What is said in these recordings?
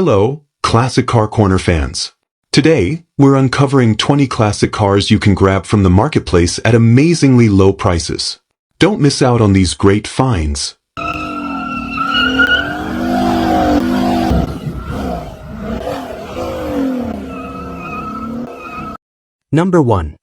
Hello, Classic Car Corner fans. Today, we're uncovering 20 classic cars you can grab from the marketplace at amazingly low prices. Don't miss out on these great finds. Number 1.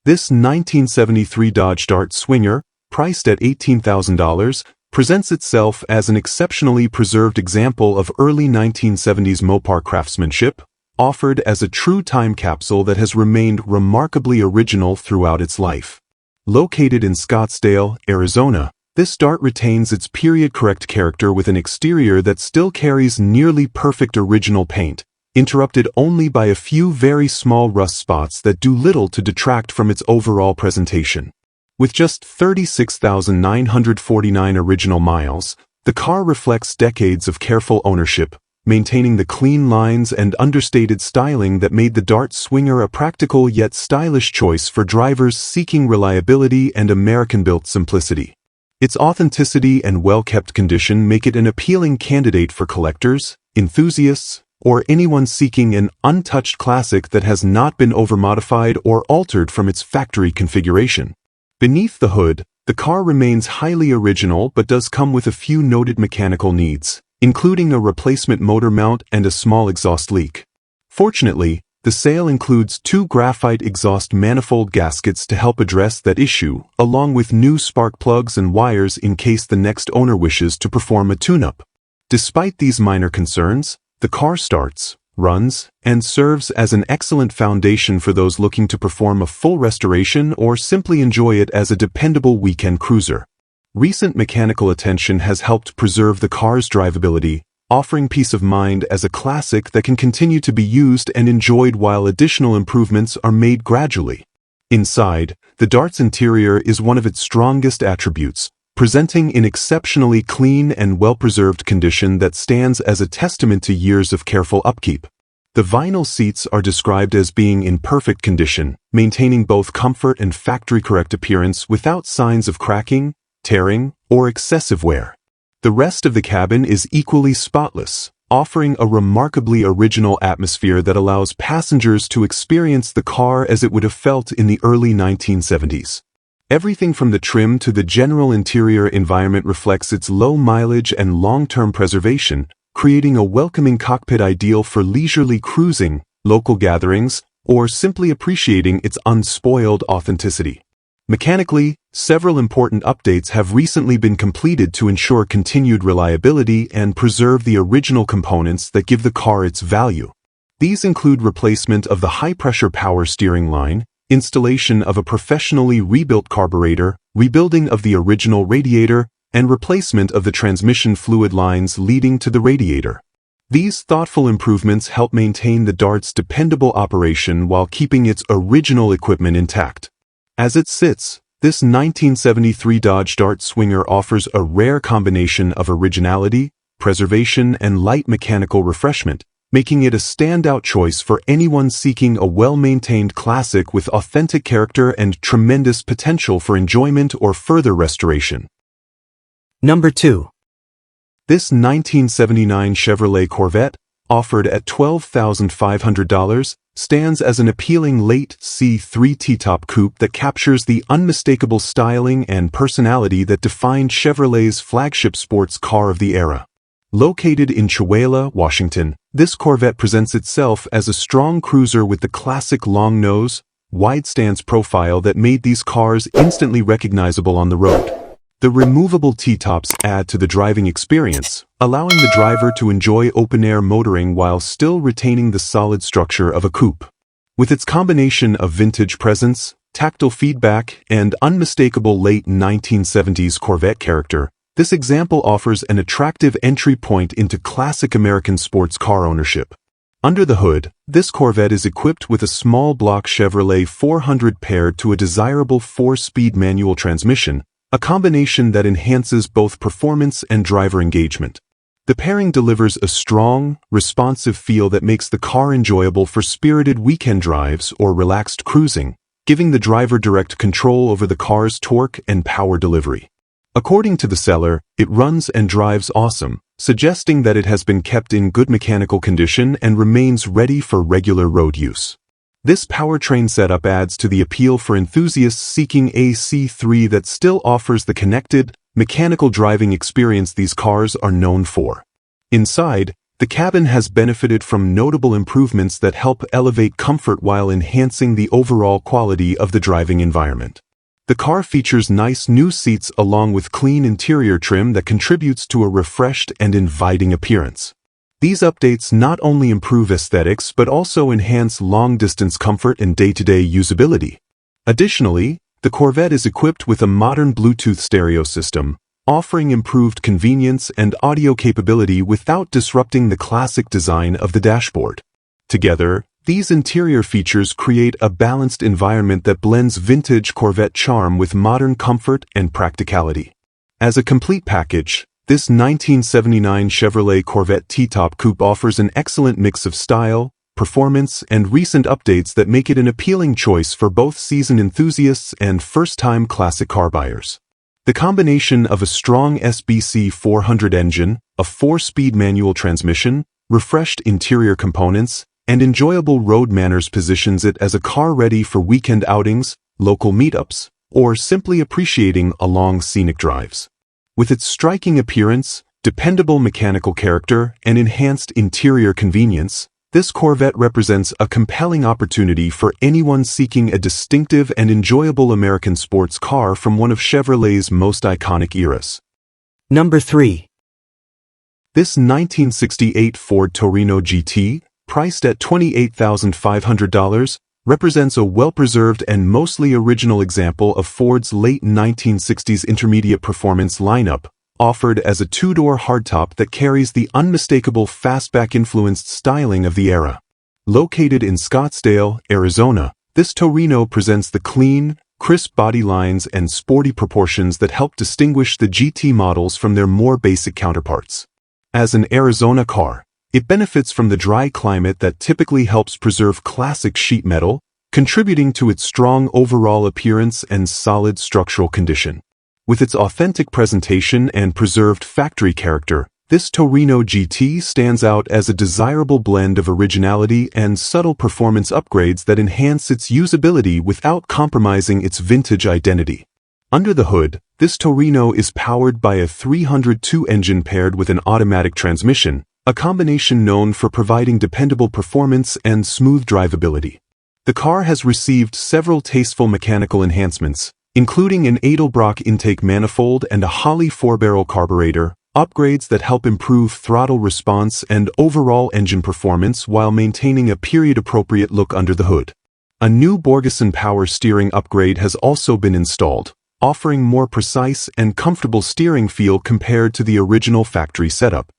This 1973 Dodge Dart Swinger, priced at $18,000, presents itself as an exceptionally preserved example of early 1970s Mopar craftsmanship, offered as a true time capsule that has remained remarkably original throughout its life. Located in Scottsdale, Arizona, this Dart retains its period-correct character with an exterior that still carries nearly perfect original paint, interrupted only by a few very small rust spots that do little to detract from its overall presentation. With just 36,949 original miles, the car reflects decades of careful ownership, maintaining the clean lines and understated styling that made the Dart Swinger a practical yet stylish choice for drivers seeking reliability and American-built simplicity. Its authenticity and well-kept condition make it an appealing candidate for collectors, enthusiasts, or anyone seeking an untouched classic that has not been overmodified or altered from its factory configuration. Beneath the hood, the car remains highly original but does come with a few noted mechanical needs, including a replacement motor mount and a small exhaust leak. Fortunately, the sale includes 2 graphite exhaust manifold gaskets to help address that issue, along with new spark plugs and wires in case the next owner wishes to perform a tune-up. Despite these minor concerns, the car starts, runs, and serves as an excellent foundation for those looking to perform a full restoration or simply enjoy it as a dependable weekend cruiser. Recent mechanical attention has helped preserve the car's drivability, offering peace of mind as a classic that can continue to be used and enjoyed while additional improvements are made gradually. Inside, the Dart's interior is one of its strongest attributes, presenting in exceptionally clean and well-preserved condition that stands as a testament to years of careful upkeep. The vinyl seats are described as being in perfect condition, maintaining both comfort and factory-correct appearance without signs of cracking, tearing, or excessive wear. The rest of the cabin is equally spotless, offering a remarkably original atmosphere that allows passengers to experience the car as it would have felt in the early 1970s. Everything from the trim to the general interior environment reflects its low mileage and long-term preservation, creating a welcoming cockpit ideal for leisurely cruising, local gatherings, or simply appreciating its unspoiled authenticity. Mechanically, several important updates have recently been completed to ensure continued reliability and preserve the original components that give the car its value. These include replacement of the high-pressure power steering line, installation of a professionally rebuilt carburetor, rebuilding of the original radiator, and replacement of the transmission fluid lines leading to the radiator. These thoughtful improvements help maintain the Dart's dependable operation while keeping its original equipment intact. As it sits, this 1973 Dodge Dart Swinger offers a rare combination of originality, preservation, and light mechanical refreshment, making it a standout choice for anyone seeking a well-maintained classic with authentic character and tremendous potential for enjoyment or further restoration. Number 2. This 1979 Chevrolet Corvette, offered at $12,500, stands as an appealing late C3 T-top coupe that captures the unmistakable styling and personality that defined Chevrolet's flagship sports car of the era. Located in Chewelah, Washington, this Corvette presents itself as a strong cruiser with the classic long nose, wide stance profile that made these cars instantly recognizable on the road. The removable T-tops add to the driving experience, allowing the driver to enjoy open-air motoring while still retaining the solid structure of a coupe. With its combination of vintage presence, tactile feedback, and unmistakable late 1970s Corvette character, this example offers an attractive entry point into classic American sports car ownership. Under the hood, this Corvette is equipped with a small block Chevrolet 400 paired to a desirable 4-speed manual transmission, a combination that enhances both performance and driver engagement. The pairing delivers a strong, responsive feel that makes the car enjoyable for spirited weekend drives or relaxed cruising, giving the driver direct control over the car's torque and power delivery. According to the seller, it runs and drives awesome, suggesting that it has been kept in good mechanical condition and remains ready for regular road use. This powertrain setup adds to the appeal for enthusiasts seeking a C3 that still offers the connected, mechanical driving experience these cars are known for. Inside, the cabin has benefited from notable improvements that help elevate comfort while enhancing the overall quality of the driving environment. The car features nice new seats along with clean interior trim that contributes to a refreshed and inviting appearance. These updates not only improve aesthetics but also enhance long-distance comfort and day-to-day usability. Additionally, the Corvette is equipped with a modern Bluetooth stereo system, offering improved convenience and audio capability without disrupting the classic design of the dashboard. Together, these interior features create a balanced environment that blends vintage Corvette charm with modern comfort and practicality. As a complete package, this 1979 Chevrolet Corvette T-Top Coupe offers an excellent mix of style, performance, and recent updates that make it an appealing choice for both seasoned enthusiasts and first-time classic car buyers. The combination of a strong SBC 400 engine, a 4-speed manual transmission, refreshed interior components, and enjoyable road manners positions it as a car ready for weekend outings, local meetups, or simply appreciating along scenic drives. With its striking appearance, dependable mechanical character, and enhanced interior convenience, this Corvette represents a compelling opportunity for anyone seeking a distinctive and enjoyable American sports car from one of Chevrolet's most iconic eras. Number 3. This 1968 Ford Torino GT, priced at $28,500, represents a well-preserved and mostly original example of Ford's late 1960s intermediate performance lineup, offered as a two-door hardtop that carries the unmistakable fastback-influenced styling of the era. Located in Scottsdale, Arizona, this Torino presents the clean, crisp body lines and sporty proportions that help distinguish the GT models from their more basic counterparts. As an Arizona car, it benefits from the dry climate that typically helps preserve classic sheet metal, contributing to its strong overall appearance and solid structural condition. With its authentic presentation and preserved factory character, this Torino GT stands out as a desirable blend of originality and subtle performance upgrades that enhance its usability without compromising its vintage identity. Under the hood, this Torino is powered by a 302 engine paired with an automatic transmission, a combination known for providing dependable performance and smooth drivability. The car has received several tasteful mechanical enhancements, including an Edelbrock intake manifold and a Holley 4-barrel carburetor, upgrades that help improve throttle response and overall engine performance while maintaining a period-appropriate look under the hood. A new Borgeson power steering upgrade has also been installed, offering more precise and comfortable steering feel compared to the original factory setup.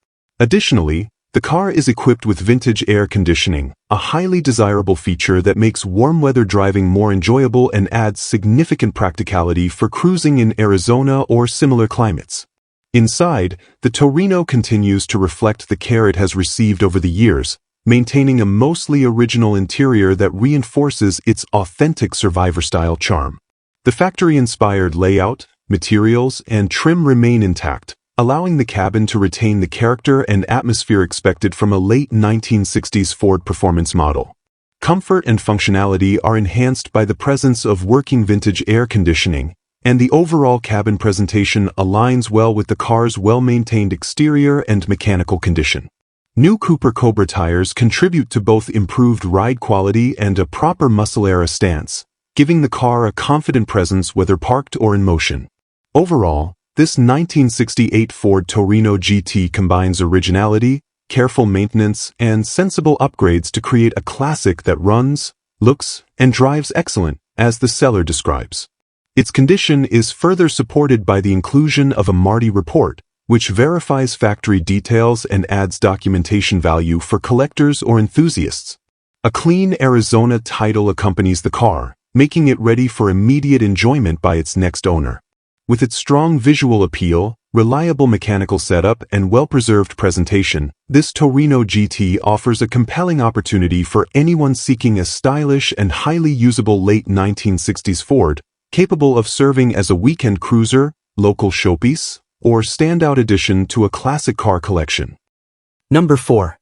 Additionally, the car is equipped with vintage air conditioning, a highly desirable feature that makes warm-weather driving more enjoyable and adds significant practicality for cruising in Arizona or similar climates. Inside, the Torino continues to reflect the care it has received over the years, maintaining a mostly original interior that reinforces its authentic survivor-style charm. The factory-inspired layout, materials, and trim remain intact, allowing the cabin to retain the character and atmosphere expected from a late 1960s Ford performance model. Comfort and functionality are enhanced by the presence of working vintage air conditioning, and the overall cabin presentation aligns well with the car's well-maintained exterior and mechanical condition. New Cooper Cobra tires contribute to both improved ride quality and a proper muscle-era stance, giving the car a confident presence whether parked or in motion. Overall, this 1968 Ford Torino GT combines originality, careful maintenance, and sensible upgrades to create a classic that runs, looks, and drives excellent, as the seller describes. Its condition is further supported by the inclusion of a MARTI report, which verifies factory details and adds documentation value for collectors or enthusiasts. A clean Arizona title accompanies the car, making it ready for immediate enjoyment by its next owner. With its strong visual appeal, reliable mechanical setup, and well-preserved presentation, this Torino GT offers a compelling opportunity for anyone seeking a stylish and highly usable late 1960s Ford, capable of serving as a weekend cruiser, local showpiece, or standout addition to a classic car collection. Number 4.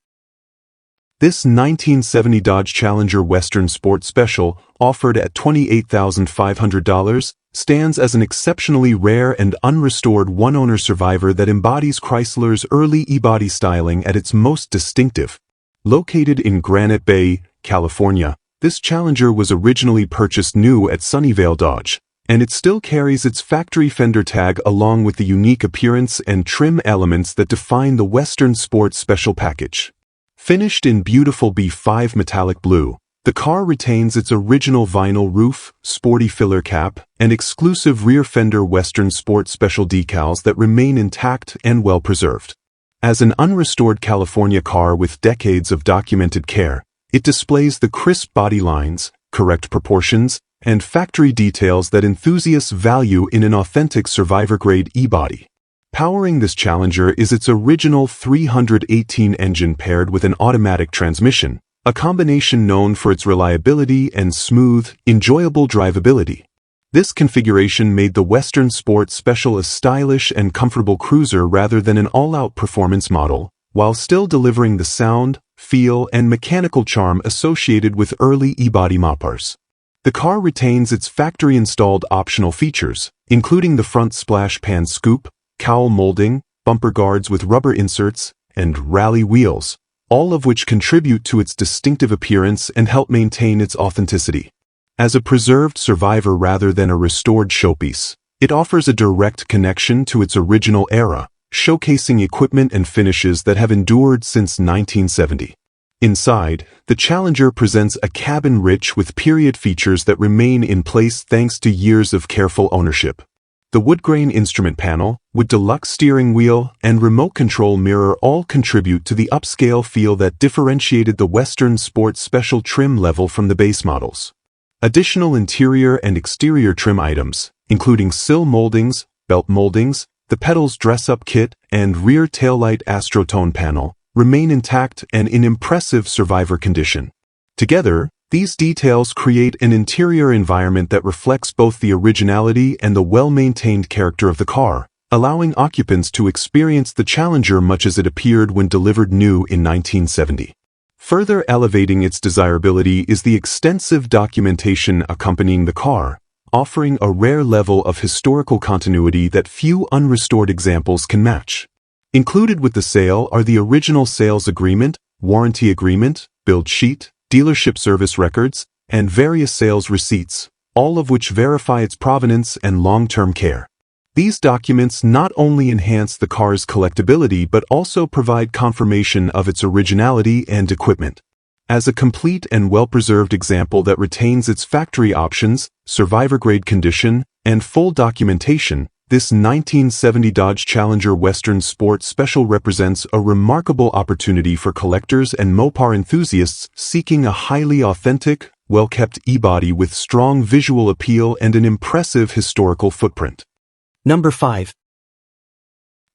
This 1970 Dodge Challenger Western Sport Special, offered at $28,500, stands as an exceptionally rare and unrestored one-owner survivor that embodies Chrysler's early E-body styling at its most distinctive. Located in Granite Bay, California, this Challenger was originally purchased new at Sunnyvale Dodge, and it still carries its factory fender tag along with the unique appearance and trim elements that define the Western Sport Special package. Finished in beautiful B5 metallic blue, the car retains its original vinyl roof, sporty filler cap, and exclusive rear fender Western Sport Special decals that remain intact and well preserved. As an unrestored California car with decades of documented care, it displays the crisp body lines, correct proportions, and factory details that enthusiasts value in an authentic survivor-grade E-body. Powering this Challenger is its original 318 engine paired with an automatic transmission, a combination known for its reliability and smooth, enjoyable drivability. This configuration made the Western Sport Special a stylish and comfortable cruiser rather than an all-out performance model, while still delivering the sound, feel, and mechanical charm associated with early E-body moppers. The car retains its factory-installed optional features, including the front splash pan scoop, cowl molding, bumper guards with rubber inserts, and rally wheels, all of which contribute to its distinctive appearance and help maintain its authenticity. As a preserved survivor rather than a restored showpiece, it offers a direct connection to its original era, showcasing equipment and finishes that have endured since 1970. Inside, the Challenger presents a cabin rich with period features that remain in place thanks to years of careful ownership. The wood-grain instrument panel, with deluxe steering wheel and remote control mirror all contribute to the upscale feel that differentiated the Western Sport Special trim level from the base models. Additional interior and exterior trim items, including sill moldings, belt moldings, the pedals dress-up kit, and rear taillight astrotone panel, remain intact and in impressive survivor condition. Together, these details create an interior environment that reflects both the originality and the well-maintained character of the car, allowing occupants to experience the Challenger much as it appeared when delivered new in 1970. Further elevating its desirability is the extensive documentation accompanying the car, offering a rare level of historical continuity that few unrestored examples can match. Included with the sale are the original sales agreement, warranty agreement, build sheet, dealership service records, and various sales receipts, all of which verify its provenance and long-term care. These documents not only enhance the car's collectability but also provide confirmation of its originality and equipment. As a complete and well-preserved example that retains its factory options, survivor-grade condition, and full documentation, this 1970 Dodge Challenger Western Sport Special represents a remarkable opportunity for collectors and Mopar enthusiasts seeking a highly authentic, well-kept E-body with strong visual appeal and an impressive historical footprint. Number 5.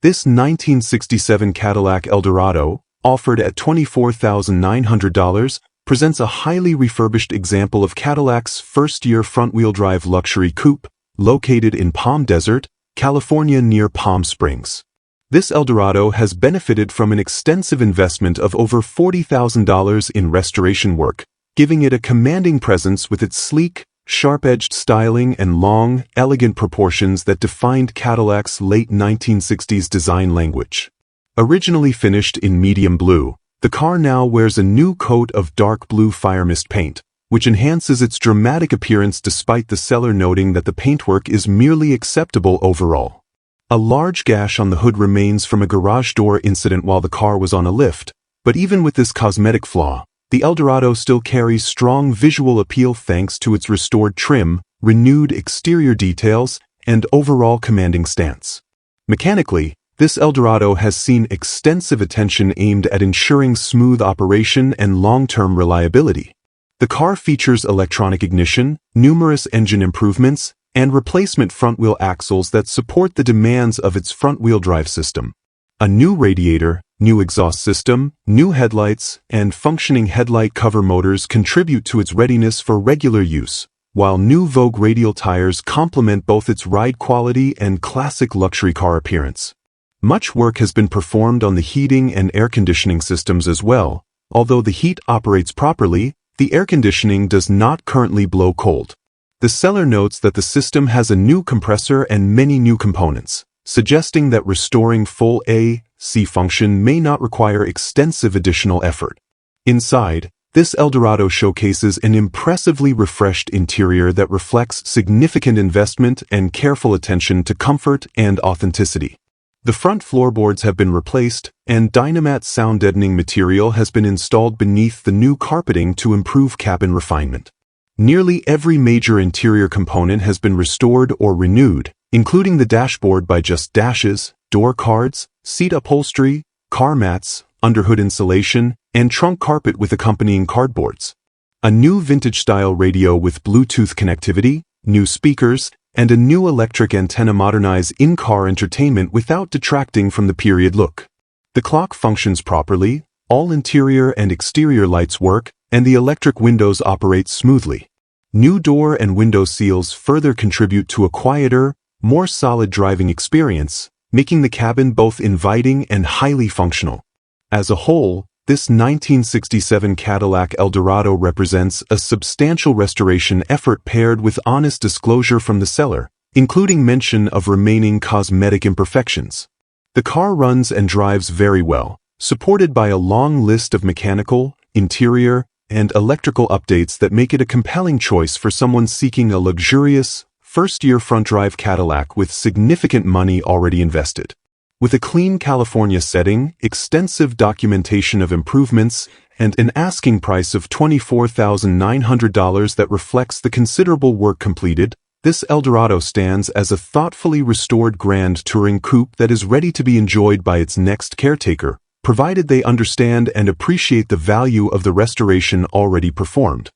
This 1967 Cadillac Eldorado, offered at $24,900, presents a highly refurbished example of Cadillac's first-year front-wheel drive luxury coupe, located in Palm Desert, California near Palm Springs. This Eldorado has benefited from an extensive investment of over $40,000 in restoration work, giving it a commanding presence with its sleek, sharp-edged styling and long, elegant proportions that defined Cadillac's late 1960s design language. Originally finished in medium blue, the car now wears a new coat of dark blue fire mist paint, which enhances its dramatic appearance despite the seller noting that the paintwork is merely acceptable overall. A large gash on the hood remains from a garage door incident while the car was on a lift, but even with this cosmetic flaw, the Eldorado still carries strong visual appeal thanks to its restored trim, renewed exterior details, and overall commanding stance. Mechanically, this Eldorado has seen extensive attention aimed at ensuring smooth operation and long-term reliability. The car features electronic ignition, numerous engine improvements, and replacement front-wheel axles that support the demands of its front-wheel drive system. A new radiator, new exhaust system, new headlights, and functioning headlight cover motors contribute to its readiness for regular use, while new Vogue radial tires complement both its ride quality and classic luxury car appearance. Much work has been performed on the heating and air conditioning systems as well. Although the heat operates properly, the air conditioning does not currently blow cold. The seller notes that the system has a new compressor and many new components, suggesting that restoring full AC function may not require extensive additional effort. Inside, this Eldorado showcases an impressively refreshed interior that reflects significant investment and careful attention to comfort and authenticity. The front floorboards have been replaced, and Dynamat sound deadening material has been installed beneath the new carpeting to improve cabin refinement. Nearly every major interior component has been restored or renewed, including the dashboard by just dashes, door cards, seat upholstery, car mats, underhood insulation, and trunk carpet with accompanying cardboards. A new vintage-style radio with Bluetooth connectivity, new speakers, and a new electric antenna modernize in-car entertainment without detracting from the period look. The clock functions properly, all interior and exterior lights work, and the electric windows operate smoothly. New door and window seals further contribute to a quieter, more solid driving experience, making the cabin both inviting and highly functional. As a whole, this 1967 Cadillac Eldorado represents a substantial restoration effort paired with honest disclosure from the seller, including mention of remaining cosmetic imperfections. The car runs and drives very well, supported by a long list of mechanical, interior, and electrical updates that make it a compelling choice for someone seeking a luxurious, first-year front-drive Cadillac with significant money already invested. With a clean California setting, extensive documentation of improvements, and an asking price of $24,900 that reflects the considerable work completed, this Eldorado stands as a thoughtfully restored Grand Touring coupe that is ready to be enjoyed by its next caretaker, provided they understand and appreciate the value of the restoration already performed.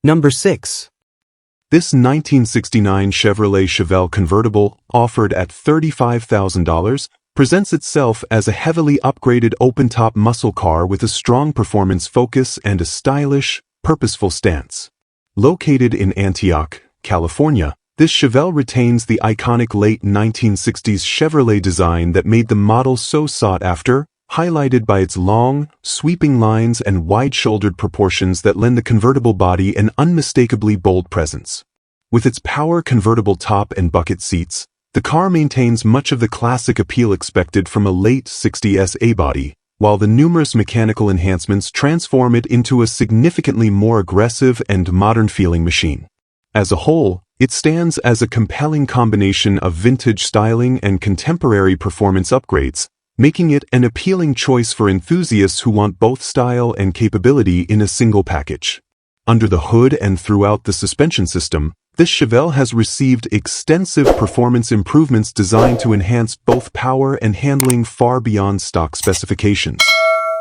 Number 6. This 1969 Chevrolet Chevelle convertible, offered at $35,000, presents itself as a heavily upgraded open-top muscle car with a strong performance focus and a stylish, purposeful stance. Located in Antioch, California, this Chevelle retains the iconic late 1960s Chevrolet design that made the model so sought after, highlighted by its long, sweeping lines and wide-shouldered proportions that lend the convertible body an unmistakably bold presence. With its power convertible top and bucket seats, the car maintains much of the classic appeal expected from a late 60s A-body, while the numerous mechanical enhancements transform it into a significantly more aggressive and modern-feeling machine. As a whole, it stands as a compelling combination of vintage styling and contemporary performance upgrades, making it an appealing choice for enthusiasts who want both style and capability in a single package. Under the hood and throughout the suspension system, this Chevelle has received extensive performance improvements designed to enhance both power and handling far beyond stock specifications.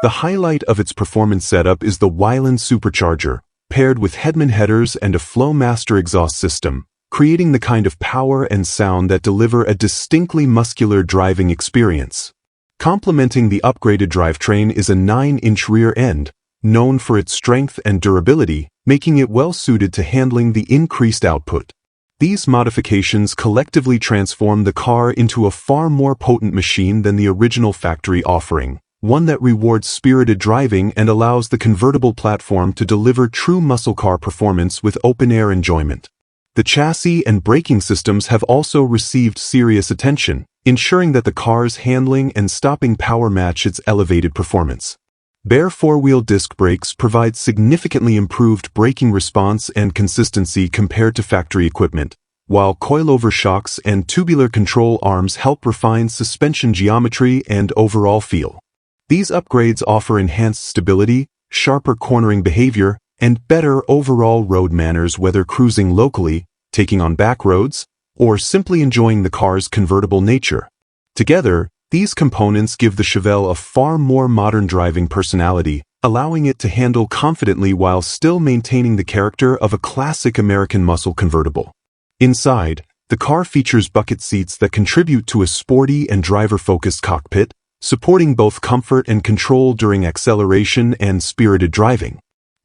The highlight of its performance setup is the Weiland supercharger, paired with Hedman headers and a Flowmaster exhaust system, creating the kind of power and sound that deliver a distinctly muscular driving experience. Complementing the upgraded drivetrain is a 9-inch rear end, known for its strength and durability, making it well-suited to handling the increased output. These modifications collectively transform the car into a far more potent machine than the original factory offering, one that rewards spirited driving and allows the convertible platform to deliver true muscle car performance with open-air enjoyment. The chassis and braking systems have also received serious attention, ensuring that the car's handling and stopping power match its elevated performance. Bare four-wheel disc brakes provide significantly improved braking response and consistency compared to factory equipment, while coilover shocks and tubular control arms help refine suspension geometry and overall feel. These upgrades offer enhanced stability, sharper cornering behavior, and better overall road manners whether cruising locally, taking on back roads, or simply enjoying the car's convertible nature. Together, these components give the Chevelle a far more modern driving personality, allowing it to handle confidently while still maintaining the character of a classic American muscle convertible. Inside, the car features bucket seats that contribute to a sporty and driver-focused cockpit, supporting both comfort and control during acceleration and spirited driving.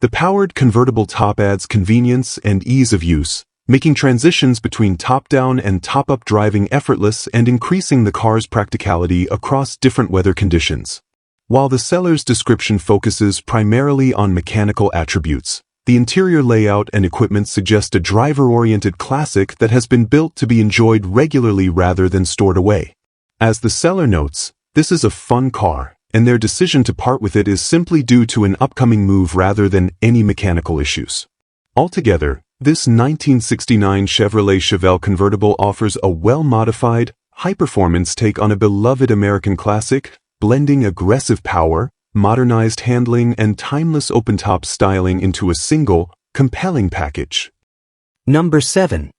The powered convertible top adds convenience and ease of use, making transitions between top-down and top-up driving effortless and increasing the car's practicality across different weather conditions. While the seller's description focuses primarily on mechanical attributes, the interior layout and equipment suggest a driver-oriented classic that has been built to be enjoyed regularly rather than stored away. As the seller notes, this is a fun car, and their decision to part with it is simply due to an upcoming move rather than any mechanical issues. Altogether, this 1969 Chevrolet Chevelle convertible offers a well-modified, high-performance take on a beloved American classic, blending aggressive power, modernized handling, and timeless open-top styling into a single, compelling package. Number 7.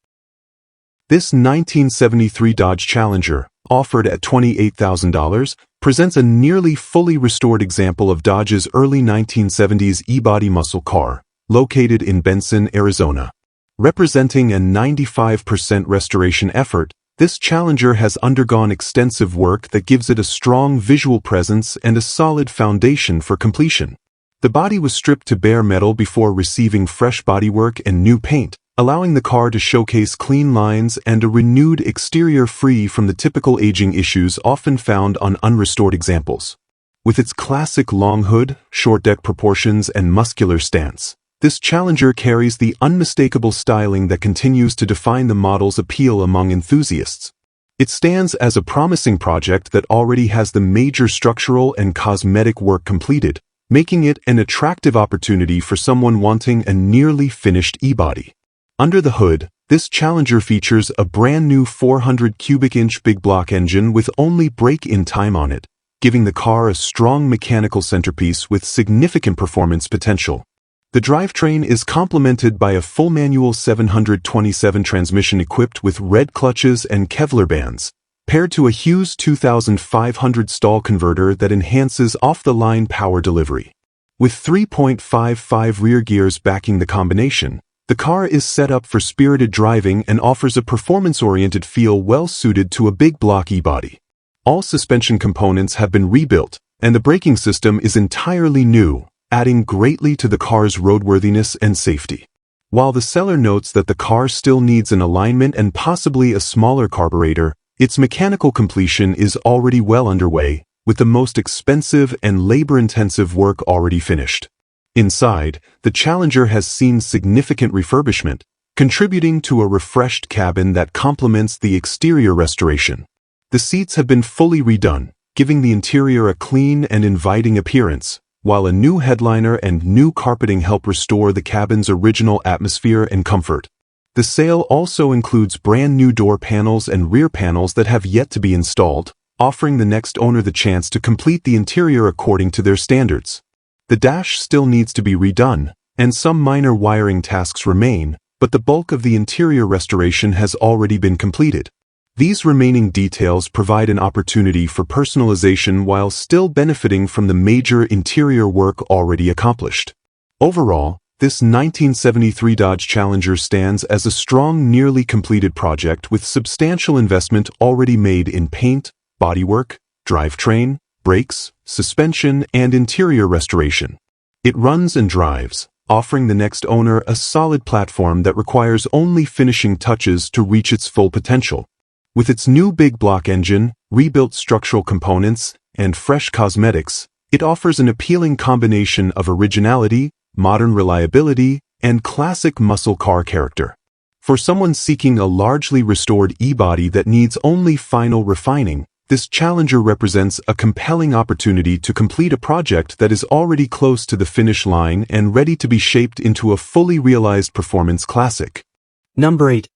This 1973 Dodge Challenger, offered at $28,000, presents a nearly fully restored example of Dodge's early 1970s E-body muscle car, located in Benson, Arizona. Representing a 95% restoration effort, this Challenger has undergone extensive work that gives it a strong visual presence and a solid foundation for completion. The body was stripped to bare metal before receiving fresh bodywork and new paint, allowing the car to showcase clean lines and a renewed exterior free from the typical aging issues often found on unrestored examples. With its classic long hood, short deck proportions, and muscular stance, this Challenger carries the unmistakable styling that continues to define the model's appeal among enthusiasts. It stands as a promising project that already has the major structural and cosmetic work completed, making it an attractive opportunity for someone wanting a nearly finished E-body. Under the hood, this Challenger features a brand new 400 cubic inch big block engine with only break-in time on it, giving the car a strong mechanical centerpiece with significant performance potential. The drivetrain is complemented by a full manual 727 transmission equipped with red clutches and Kevlar bands, paired to a Hughes 2500 stall converter that enhances off-the-line power delivery. With 3.55 rear gears backing the combination, the car is set up for spirited driving and offers a performance-oriented feel well-suited to a big block E-body. All suspension components have been rebuilt, and the braking system is entirely new, adding greatly to the car's roadworthiness and safety. While the seller notes that the car still needs an alignment and possibly a smaller carburetor, its mechanical completion is already well underway, with the most expensive and labor-intensive work already finished. Inside, the Challenger has seen significant refurbishment, contributing to a refreshed cabin that complements the exterior restoration. The seats have been fully redone, giving the interior a clean and inviting appearance, while a new headliner and new carpeting help restore the cabin's original atmosphere and comfort. The sale also includes brand new door panels and rear panels that have yet to be installed, offering the next owner the chance to complete the interior according to their standards. The dash still needs to be redone, and some minor wiring tasks remain, but the bulk of the interior restoration has already been completed. These remaining details provide an opportunity for personalization while still benefiting from the major interior work already accomplished. Overall, this 1973 Dodge Challenger stands as a strong, nearly completed project with substantial investment already made in paint, bodywork, drivetrain, brakes, suspension, and interior restoration. It runs and drives, offering the next owner a solid platform that requires only finishing touches to reach its full potential. With its new big block engine, rebuilt structural components, and fresh cosmetics, it offers an appealing combination of originality, modern reliability, and classic muscle car character. For someone seeking a largely restored E-body that needs only final refining, this Challenger represents a compelling opportunity to complete a project that is already close to the finish line and ready to be shaped into a fully realized performance classic. Number 8.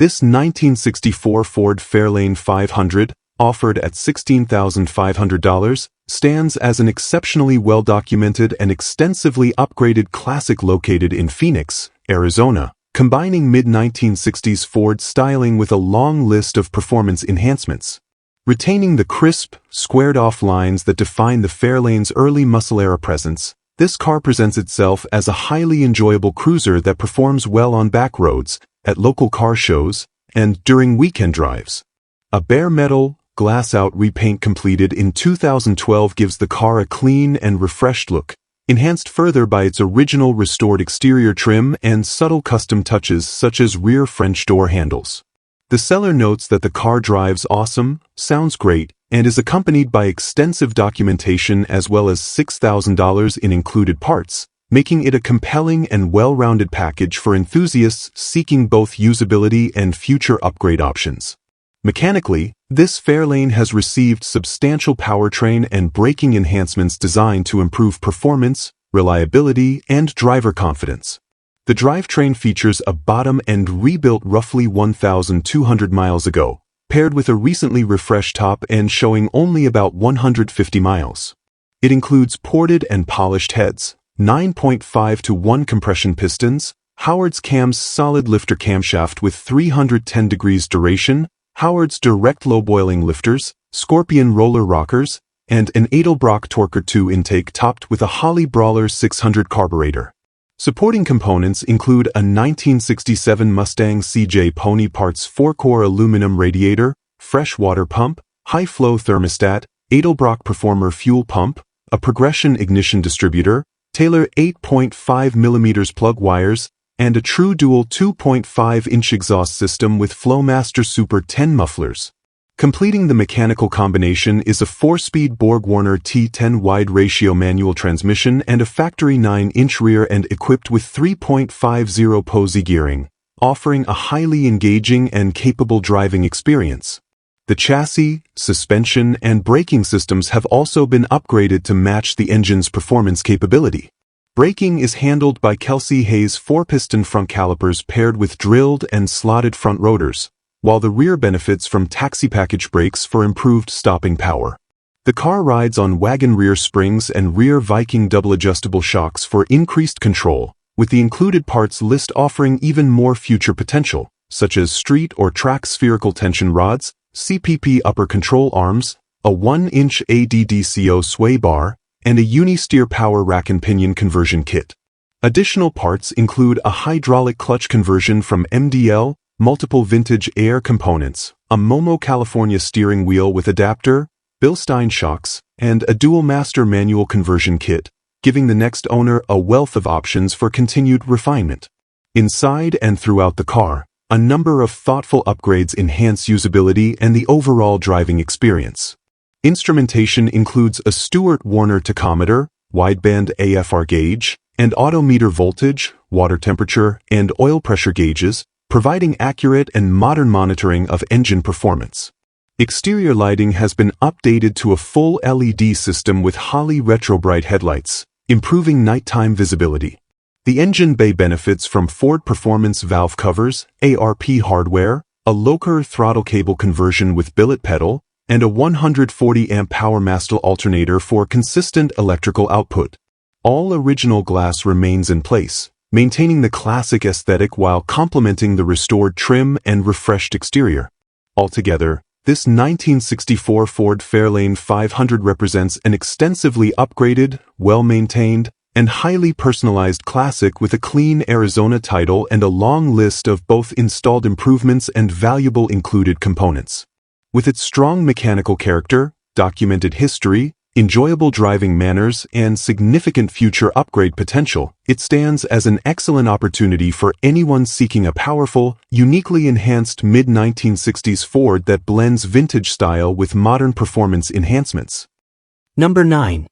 This 1964 Ford Fairlane 500, offered at $16,500, stands as an exceptionally well-documented and extensively upgraded classic located in Phoenix, Arizona, combining mid-1960s Ford styling with a long list of performance enhancements. Retaining the crisp, squared-off lines that define the Fairlane's early muscle-era presence, this car presents itself as a highly enjoyable cruiser that performs well on back roads, at local car shows, and during weekend drives. A bare metal, glass-out repaint completed in 2012 gives the car a clean and refreshed look, enhanced further by its original restored exterior trim and subtle custom touches such as rear French door handles. The seller notes that the car drives awesome, sounds great, and is accompanied by extensive documentation as well as $6,000 in included parts, making it a compelling and well-rounded package for enthusiasts seeking both usability and future upgrade options. Mechanically, this Fairlane has received substantial powertrain and braking enhancements designed to improve performance, reliability, and driver confidence. The drivetrain features a bottom end rebuilt roughly 1,200 miles ago, paired with a recently refreshed top end showing only about 150 miles. It includes ported and polished heads, 9.5:1 compression pistons, Howard's Cam's solid lifter camshaft with 310 degrees duration, Howard's direct low-boiling lifters, Scorpion roller rockers, and an Edelbrock Torquer 2 intake topped with a Holley Brawler 600 carburetor. Supporting components include a 1967 Mustang CJ Pony Parts 4-core aluminum radiator, fresh water pump, high-flow thermostat, Edelbrock Performer fuel pump, a progression ignition distributor, Taylor 8.5mm plug wires, and a true dual 2.5-inch exhaust system with Flowmaster Super 10 mufflers. Completing the mechanical combination is a 4-speed Borg-Warner T10 wide ratio manual transmission and a factory 9-inch rear end equipped with 3.50 Posey gearing, offering a highly engaging and capable driving experience. The chassis, suspension, and braking systems have also been upgraded to match the engine's performance capability. Braking is handled by Kelsey Hayes 4-piston front calipers paired with drilled and slotted front rotors, while the rear benefits from taxi package brakes for improved stopping power. The car rides on wagon rear springs and rear Viking double adjustable shocks for increased control, with the included parts list offering even more future potential, such as street or track spherical tension rods, CPP upper control arms, a 1-inch ADDCO sway bar, and a uni-steer power rack and pinion conversion kit. Additional parts include a hydraulic clutch conversion from MDL, multiple vintage air components, a Momo California steering wheel with adapter, Bilstein shocks, and a dual master manual conversion kit, giving the next owner a wealth of options for continued refinement. Inside and throughout the car, a number of thoughtful upgrades enhance usability and the overall driving experience. Instrumentation includes a Stewart Warner tachometer, wideband AFR gauge, and odometer voltage, water temperature, and oil pressure gauges, providing accurate and modern monitoring of engine performance. Exterior lighting has been updated to a full LED system with Holley Retro Bright headlights, improving nighttime visibility. The engine bay benefits from Ford Performance valve covers, ARP hardware, a Locher throttle cable conversion with billet pedal, and a 140-amp PowerMaster alternator for consistent electrical output. All original glass remains in place, maintaining the classic aesthetic while complementing the restored trim and refreshed exterior. Altogether, this 1964 Ford Fairlane 500 represents an extensively upgraded, well-maintained, and highly personalized classic with a clean Arizona title and a long list of both installed improvements and valuable included components. With its strong mechanical character, documented history, enjoyable driving manners, and significant future upgrade potential, it stands as an excellent opportunity for anyone seeking a powerful, uniquely enhanced mid-1960s Ford that blends vintage style with modern performance enhancements. Number 9.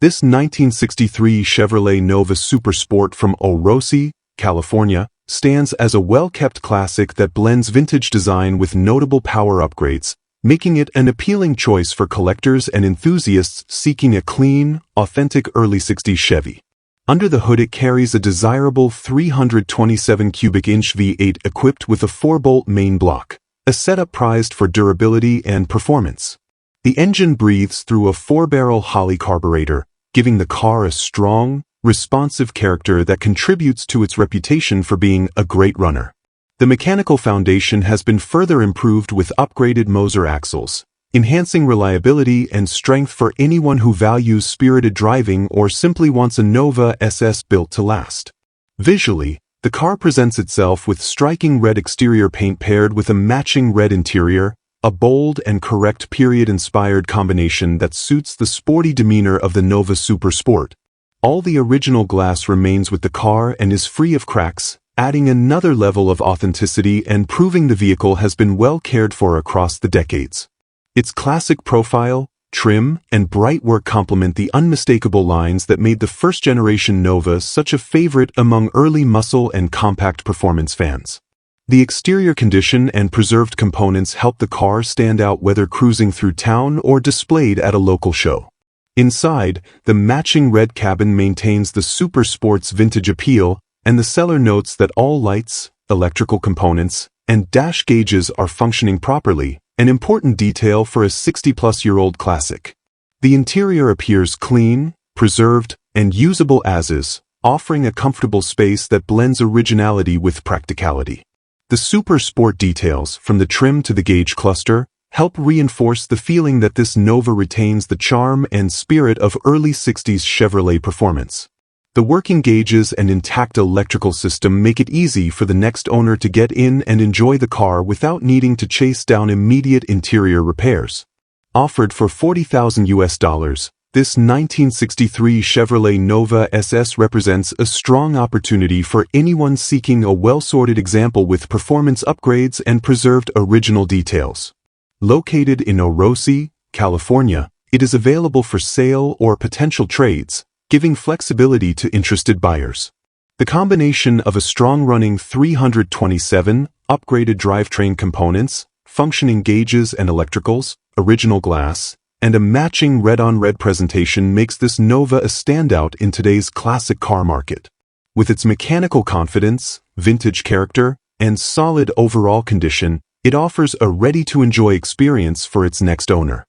This 1963 Chevrolet Nova Super Sport from Orosi, California, stands as a well-kept classic that blends vintage design with notable power upgrades, making it an appealing choice for collectors and enthusiasts seeking a clean, authentic early 60s Chevy. Under the hood it carries a desirable 327 cubic inch V8 equipped with a 4-bolt main block, a setup prized for durability and performance. The engine breathes through a 4-barrel Holley carburetor, giving the car a strong, responsive character that contributes to its reputation for being a great runner. The mechanical foundation has been further improved with upgraded Moser axles, enhancing reliability and strength for anyone who values spirited driving or simply wants a Nova SS built to last. Visually, the car presents itself with striking red exterior paint paired with a matching red interior, a bold and correct period-inspired combination that suits the sporty demeanor of the Nova Super Sport, All the original glass remains with the car and is free of cracks, adding another level of authenticity and proving the vehicle has been well cared for across the decades. Its classic profile, trim, and bright work complement the unmistakable lines that made the first-generation Nova such a favorite among early muscle and compact performance fans. The exterior condition and preserved components help the car stand out whether cruising through town or displayed at a local show. Inside, the matching red cabin maintains the super sports vintage appeal, and the seller notes that all lights, electrical components, and dash gauges are functioning properly, an important detail for a 60-plus-year-old classic. The interior appears clean, preserved, and usable as is, offering a comfortable space that blends originality with practicality. The super sport details, from the trim to the gauge cluster, help reinforce the feeling that this Nova retains the charm and spirit of early 60s Chevrolet performance. The working gauges and intact electrical system make it easy for the next owner to get in and enjoy the car without needing to chase down immediate interior repairs. Offered for $40,000, this 1963 Chevrolet Nova SS represents a strong opportunity for anyone seeking a well-sorted example with performance upgrades and preserved original details. Located in Orosi, California, it is available for sale or potential trades, giving flexibility to interested buyers. The combination of a strong-running 327 upgraded drivetrain components, functioning gauges and electricals, original glass, and a matching red-on-red presentation makes this Nova a standout in today's classic car market. With its mechanical confidence, vintage character, and solid overall condition, it offers a ready-to-enjoy experience for its next owner.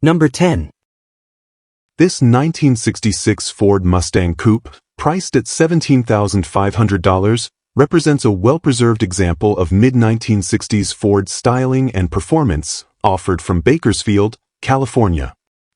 Number 10. This 1966 Ford Mustang Coupe, priced at $17,500, represents a well-preserved example of mid-1960s Ford styling and performance, offered from Bakersfield, California.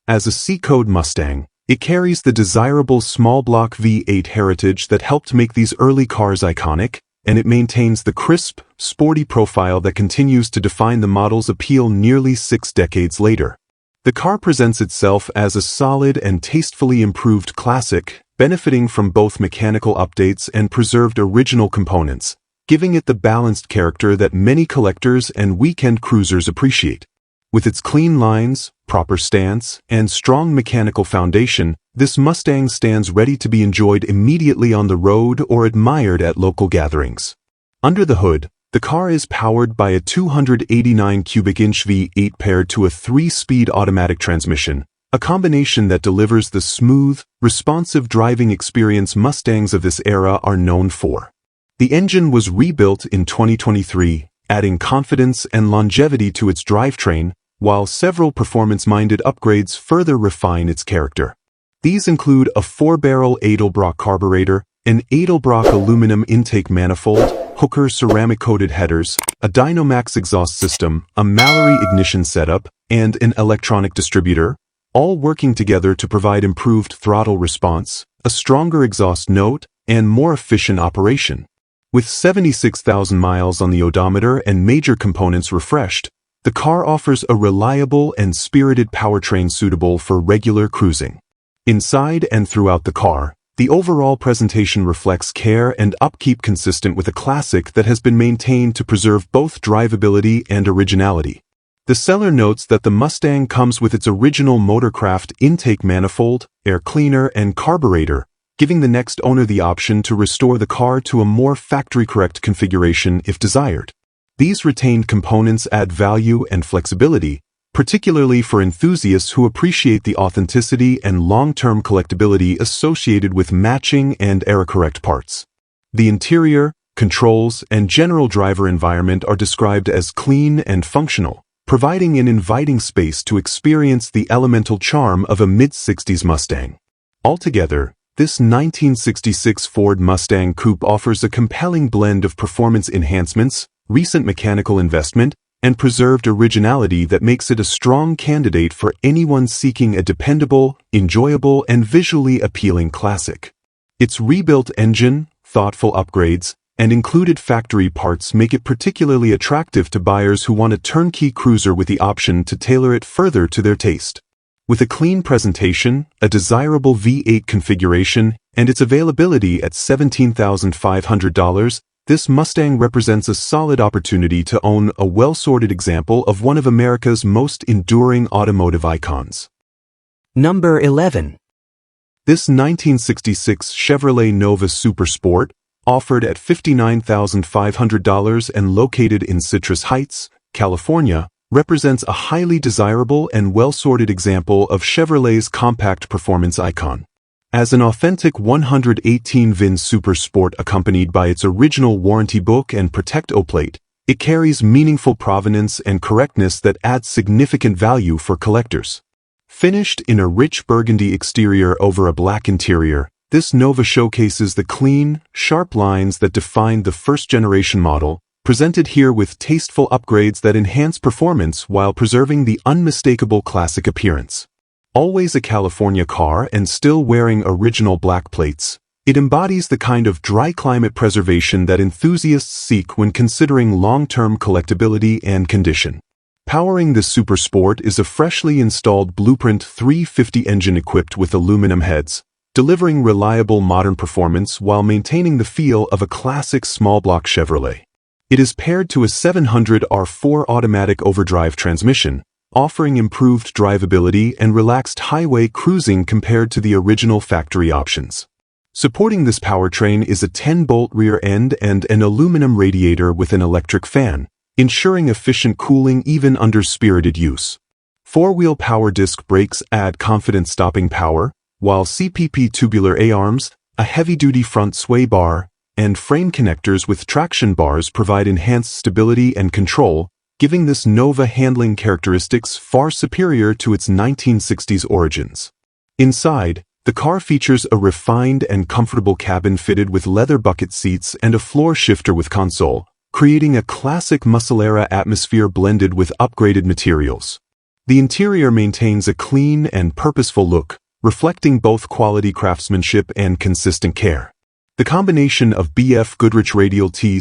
As a C-code Mustang, it carries the desirable small-block V8 heritage that helped make these early cars iconic, and it maintains the crisp, sporty profile that continues to define the model's appeal nearly 6 decades later. The car presents itself as a solid and tastefully improved classic, benefiting from both mechanical updates and preserved original components, giving it the balanced character that many collectors and weekend cruisers appreciate. With its clean lines, proper stance, and strong mechanical foundation, this Mustang stands ready to be enjoyed immediately on the road or admired at local gatherings. Under the hood, the car is powered by a 289 cubic inch V8 paired to a 3-speed automatic transmission, a combination that delivers the smooth, responsive driving experience Mustangs of this era are known for. The engine was rebuilt in 2023, adding confidence and longevity to its drivetrain, while several performance-minded upgrades further refine its character. These include a 4-barrel Edelbrock carburetor, an Edelbrock aluminum intake manifold, Hooker ceramic-coated headers, a Dynamax exhaust system, a Mallory ignition setup, and an electronic distributor, all working together to provide improved throttle response, a stronger exhaust note, and more efficient operation. With 76,000 miles on the odometer and major components refreshed, the car offers a reliable and spirited powertrain suitable for regular cruising. Inside and throughout the car, the overall presentation reflects care and upkeep consistent with a classic that has been maintained to preserve both drivability and originality. The seller notes that the Mustang comes with its original Motorcraft intake manifold, air cleaner, and carburetor, giving the next owner the option to restore the car to a more factory-correct configuration if desired. These retained components add value and flexibility, particularly for enthusiasts who appreciate the authenticity and long-term collectability associated with matching and era-correct parts. The interior, controls, and general driver environment are described as clean and functional, providing an inviting space to experience the elemental charm of a mid-60s Mustang. Altogether, this 1966 Ford Mustang Coupe offers a compelling blend of performance enhancements, recent mechanical investment, and preserved originality that makes it a strong candidate for anyone seeking a dependable, enjoyable, and visually appealing classic. Its rebuilt engine, thoughtful upgrades, and included factory parts make it particularly attractive to buyers who want a turnkey cruiser with the option to tailor it further to their taste. With a clean presentation, a desirable V8 configuration, and its availability at $17,500, this Mustang represents a solid opportunity to own a well-sorted example of one of America's most enduring automotive icons. Number 11. This 1966 Chevrolet Nova Super Sport, offered at $59,500 and located in Citrus Heights, California, represents a highly desirable and well-sorted example of Chevrolet's compact performance icon. As an authentic 118-VIN Super Sport accompanied by its original warranty book and Protect-O plate, it carries meaningful provenance and correctness that adds significant value for collectors. Finished in a rich burgundy exterior over a black interior, this Nova showcases the clean, sharp lines that defined the first-generation model, presented here with tasteful upgrades that enhance performance while preserving the unmistakable classic appearance. Always a California car and still wearing original black plates, it embodies the kind of dry climate preservation that enthusiasts seek when considering long-term collectability and condition. Powering the Super Sport is a freshly installed Blueprint 350 engine equipped with aluminum heads, delivering reliable modern performance while maintaining the feel of a classic small-block Chevrolet. It is paired to a 700R4 automatic overdrive transmission, offering improved drivability and relaxed highway cruising compared to the original factory options. Supporting this powertrain is a 10-bolt rear end and an aluminum radiator with an electric fan, ensuring efficient cooling even under spirited use. Four-wheel power disc brakes add confident stopping power, while CPP tubular A-arms, a heavy-duty front sway bar, and frame connectors with traction bars provide enhanced stability and control, giving this Nova handling characteristics far superior to its 1960s origins. Inside, the car features a refined and comfortable cabin fitted with leather bucket seats and a floor shifter with console, creating a classic muscle-era atmosphere blended with upgraded materials. The interior maintains a clean and purposeful look, reflecting both quality craftsmanship and consistent care. The combination of BF Goodrich radial T/A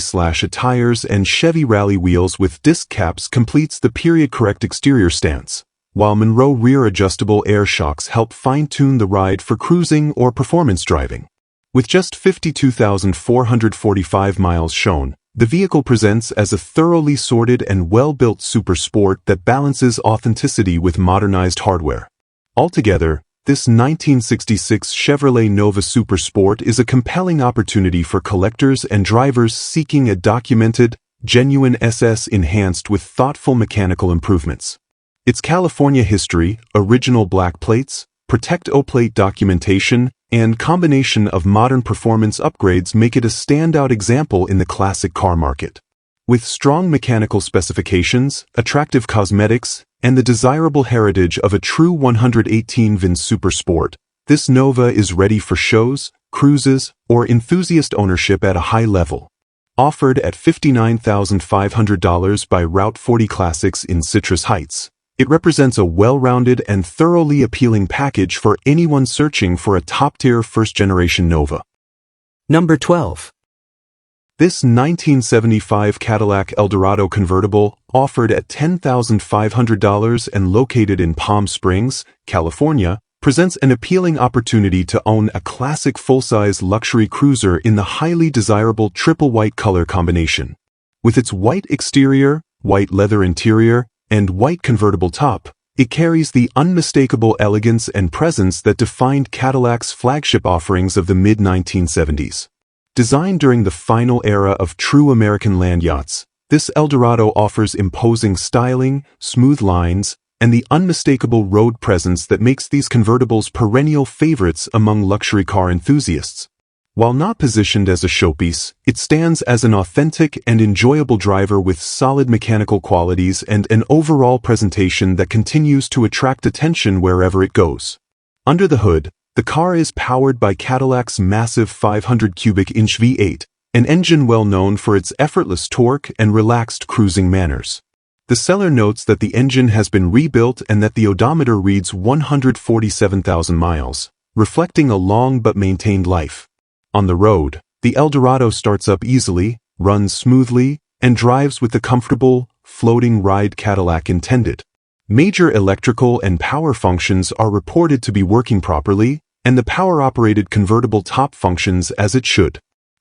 tires and Chevy Rally wheels with disc caps completes the period-correct exterior stance, while Monroe rear-adjustable air shocks help fine-tune the ride for cruising or performance driving. With just 52,445 miles shown, the vehicle presents as a thoroughly sorted and well-built super sport that balances authenticity with modernized hardware. Altogether, this 1966 Chevrolet Nova Super Sport is a compelling opportunity for collectors and drivers seeking a documented, genuine SS enhanced with thoughtful mechanical improvements. Its California history, original black plates, Protect-O plate documentation, and combination of modern performance upgrades make it a standout example in the classic car market. With strong mechanical specifications, attractive cosmetics, and the desirable heritage of a true 118-VIN Super Sport, this Nova is ready for shows, cruises, or enthusiast ownership at a high level. Offered at $59,500 by Route 40 Classics in Citrus Heights, it represents a well-rounded and thoroughly appealing package for anyone searching for a top-tier first-generation Nova. Number 12. This 1975 Cadillac Eldorado convertible, offered at $10,500 and located in Palm Springs, California, presents an appealing opportunity to own a classic full-size luxury cruiser in the highly desirable triple white color combination. With its white exterior, white leather interior, and white convertible top, it carries the unmistakable elegance and presence that defined Cadillac's flagship offerings of the mid-1970s. Designed during the final era of true American land yachts, this Eldorado offers imposing styling, smooth lines, and the unmistakable road presence that makes these convertibles perennial favorites among luxury car enthusiasts. While not positioned as a showpiece, it stands as an authentic and enjoyable driver with solid mechanical qualities and an overall presentation that continues to attract attention wherever it goes. Under the hood, the car is powered by Cadillac's massive 500 cubic inch V8, an engine well known for its effortless torque and relaxed cruising manners. The seller notes that the engine has been rebuilt and that the odometer reads 147,000 miles, reflecting a long but maintained life. On the road, the Eldorado starts up easily, runs smoothly, and drives with the comfortable, floating ride Cadillac intended. Major electrical and power functions are reported to be working properly, and the power-operated convertible top functions as it should.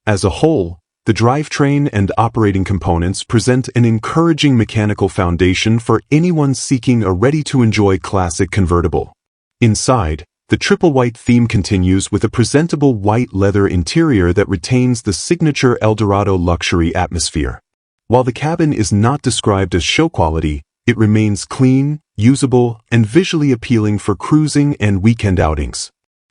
As a whole, the drivetrain and operating components present an encouraging mechanical foundation for anyone seeking a ready-to-enjoy classic convertible. Inside, the triple white theme continues with a presentable white leather interior that retains the signature Eldorado luxury atmosphere. While the cabin is not described as show quality, it remains clean, usable, and visually appealing for cruising and weekend outings.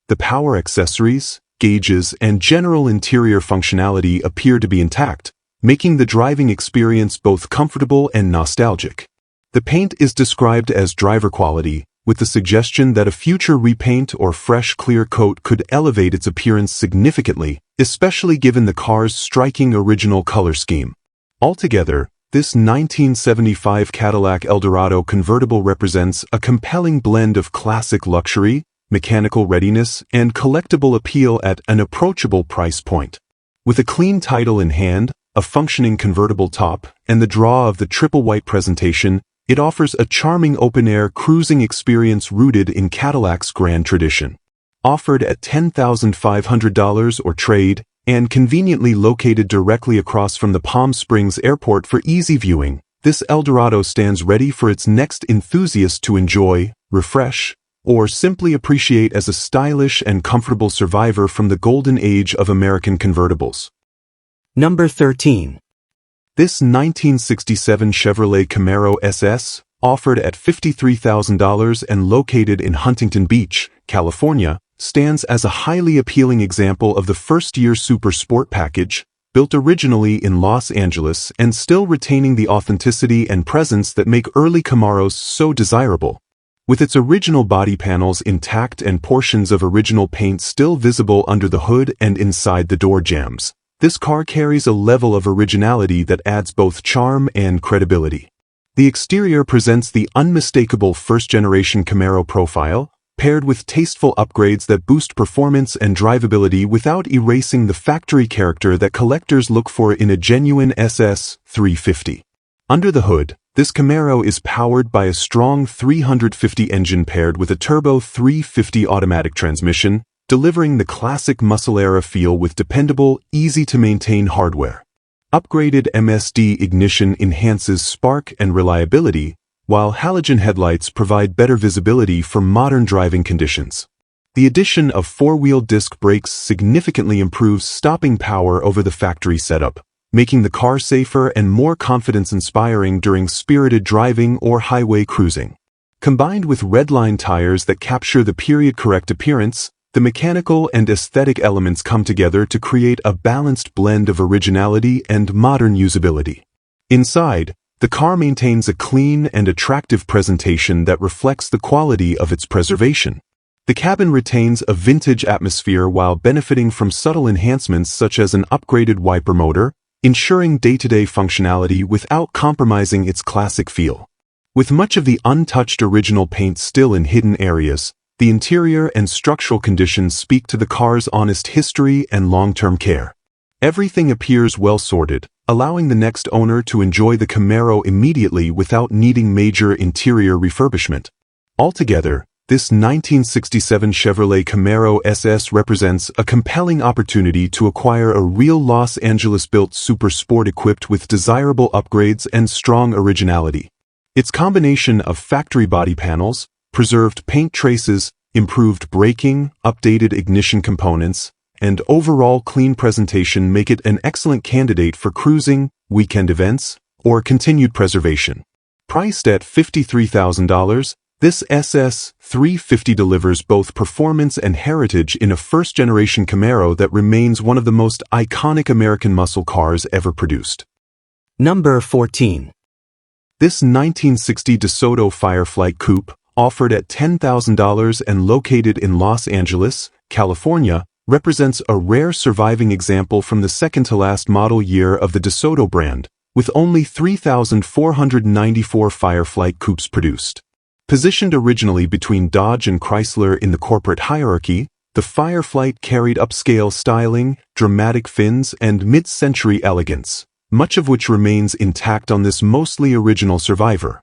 The power accessories, gauges, and general interior functionality appear to be intact, making the driving experience both comfortable and nostalgic. The paint is described as driver quality, with the suggestion that a future repaint or fresh clear coat could elevate its appearance significantly, especially given the car's striking original color scheme. Altogether, this 1975 Cadillac Eldorado convertible represents a compelling blend of classic luxury, mechanical readiness, and collectible appeal at an approachable price point. With a clean title in hand, a functioning convertible top, and the draw of the triple white presentation, it offers a charming open-air cruising experience rooted in Cadillac's grand tradition. Offered at $10,500 or trade, and conveniently located directly across from the Palm Springs Airport for easy viewing, this Eldorado stands ready for its next enthusiast to enjoy, refresh, or simply appreciate as a stylish and comfortable survivor from the golden age of American convertibles. Number 13. This 1967 Chevrolet Camaro SS, offered at $53,000 and located in Huntington Beach, California, stands as a highly appealing example of the first-year super sport package, built originally in Los Angeles and still retaining the authenticity and presence that make early Camaros so desirable. With its original body panels intact and portions of original paint still visible under the hood and inside the door jambs, this car carries a level of originality that adds both charm and credibility. The exterior presents the unmistakable first-generation Camaro profile, paired with tasteful upgrades that boost performance and drivability without erasing the factory character that collectors look for in a genuine SS 350. Under the hood, this Camaro is powered by a strong 350 engine paired with a turbo 350 automatic transmission, delivering the classic muscle-era feel with dependable, easy-to-maintain hardware. Upgraded MSD ignition enhances spark and reliability, while halogen headlights provide better visibility for modern driving conditions. The addition of four-wheel disc brakes significantly improves stopping power over the factory setup, making the car safer and more confidence-inspiring during spirited driving or highway cruising. Combined with redline tires that capture the period-correct appearance, the mechanical and aesthetic elements come together to create a balanced blend of originality and modern usability. Inside, the car maintains a clean and attractive presentation that reflects the quality of its preservation. The cabin retains a vintage atmosphere while benefiting from subtle enhancements such as an upgraded wiper motor, ensuring day-to-day functionality without compromising its classic feel. With much of the untouched original paint still in hidden areas, the interior and structural conditions speak to the car's honest history and long-term care. Everything appears well-sorted, allowing the next owner to enjoy the Camaro immediately without needing major interior refurbishment. Altogether, this 1967 Chevrolet Camaro SS represents a compelling opportunity to acquire a real Los Angeles-built super sport equipped with desirable upgrades and strong originality. Its combination of factory body panels, preserved paint traces, improved braking, updated ignition components, and overall clean presentation make it an excellent candidate for cruising, weekend events, or continued preservation. Priced at $53,000, this SS 350 delivers both performance and heritage in a first-generation Camaro that remains one of the most iconic American muscle cars ever produced. Number 14. This 1960 Desoto Fireflite Coupe, offered at $10,000 and located in Los Angeles, California, represents a rare surviving example from the second-to-last model year of the Desoto brand, with only 3,494 Fireflite coupes produced. Positioned originally between Dodge and Chrysler in the corporate hierarchy, the Fireflite carried upscale styling, dramatic fins, and mid-century elegance, much of which remains intact on this mostly original survivor.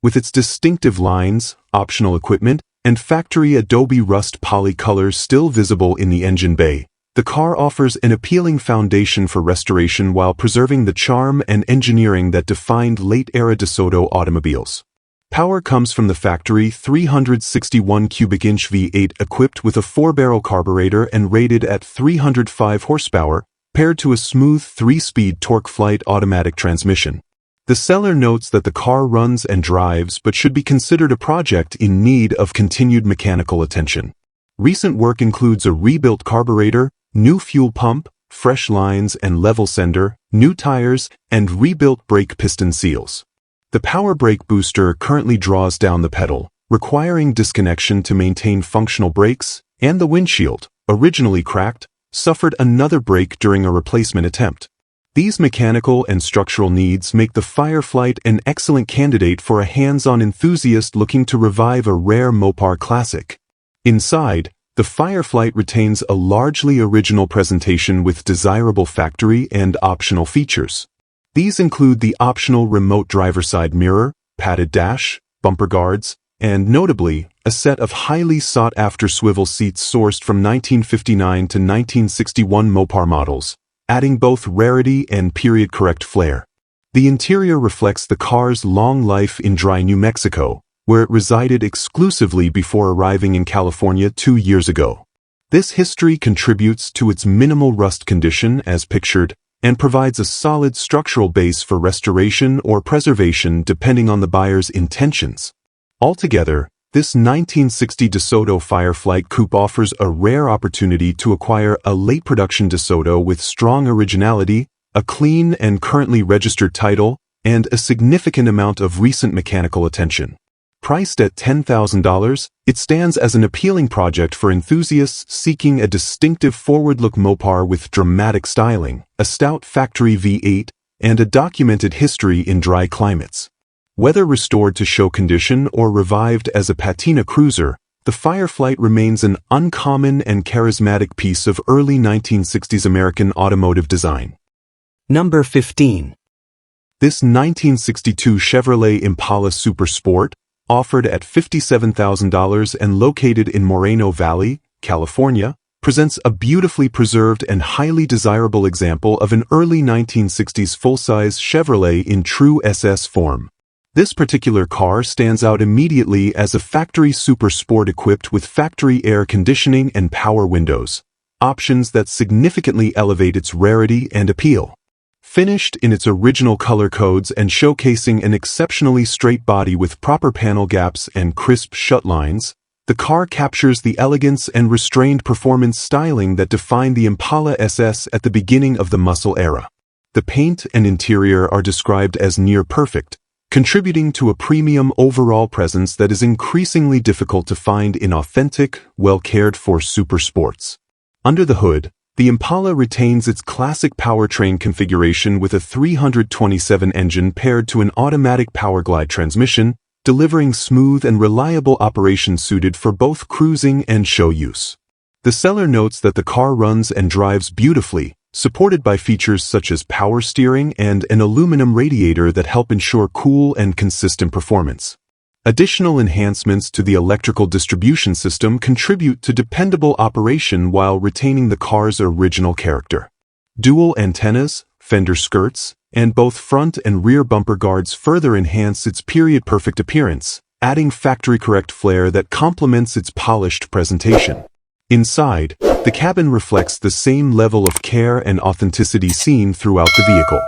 With its distinctive lines, optional equipment, and factory Adobe Rust Poly colors still visible in the engine bay, the car offers an appealing foundation for restoration while preserving the charm and engineering that defined late-era Desoto automobiles. Power comes from the factory 361 cubic inch V8 equipped with a 4-barrel carburetor and rated at 305 horsepower, paired to a smooth 3-speed TorqueFlite automatic transmission. The seller notes that the car runs and drives but should be considered a project in need of continued mechanical attention. Recent work includes a rebuilt carburetor, new fuel pump, fresh lines and level sender, new tires, and rebuilt brake piston seals. The power brake booster currently draws down the pedal, requiring disconnection to maintain functional brakes, and the windshield, originally cracked, suffered another break during a replacement attempt. These mechanical and structural needs make the Fireflite an excellent candidate for a hands-on enthusiast looking to revive a rare Mopar classic. Inside, the Fireflite retains a largely original presentation with desirable factory and optional features. These include the optional remote driver's side mirror, padded dash, bumper guards, and notably, a set of highly sought-after swivel seats sourced from 1959 to 1961 Mopar models, adding both rarity and period-correct flair. The interior reflects the car's long life in dry New Mexico, where it resided exclusively before arriving in California 2 years ago. This history contributes to its minimal rust condition as pictured, and provides a solid structural base for restoration or preservation depending on the buyer's intentions. Altogether, this 1960 Desoto Fireflite Coupe offers a rare opportunity to acquire a late-production Desoto with strong originality, a clean and currently registered title, and a significant amount of recent mechanical attention. Priced at $10,000, it stands as an appealing project for enthusiasts seeking a distinctive forward-look Mopar with dramatic styling, a stout factory V8, and a documented history in dry climates. Whether restored to show condition or revived as a patina cruiser, the Fireflite remains an uncommon and charismatic piece of early 1960s American automotive design. Number 15. This 1962 Chevrolet Impala Super Sport, offered at $57,000 and located in Moreno Valley, California, presents a beautifully preserved and highly desirable example of an early 1960s full-size Chevrolet in true SS form. This particular car stands out immediately as a factory super sport equipped with factory air conditioning and power windows, options that significantly elevate its rarity and appeal. Finished in its original color codes and showcasing an exceptionally straight body with proper panel gaps and crisp shut lines, the car captures the elegance and restrained performance styling that defined the Impala SS at the beginning of the muscle era. The paint and interior are described as near perfect, contributing to a premium overall presence that is increasingly difficult to find in authentic, well-cared-for super sports. Under the hood, the Impala retains its classic powertrain configuration with a 327 engine paired to an automatic powerglide transmission, delivering smooth and reliable operation suited for both cruising and show use. The seller notes that the car runs and drives beautifully, supported by features such as power steering and an aluminum radiator that help ensure cool and consistent performance. Additional enhancements to the electrical distribution system contribute to dependable operation while retaining the car's original character. Dual antennas, fender skirts, and both front and rear bumper guards further enhance its period-perfect appearance, adding factory-correct flair that complements its polished presentation. Inside, the cabin reflects the same level of care and authenticity seen throughout the vehicle.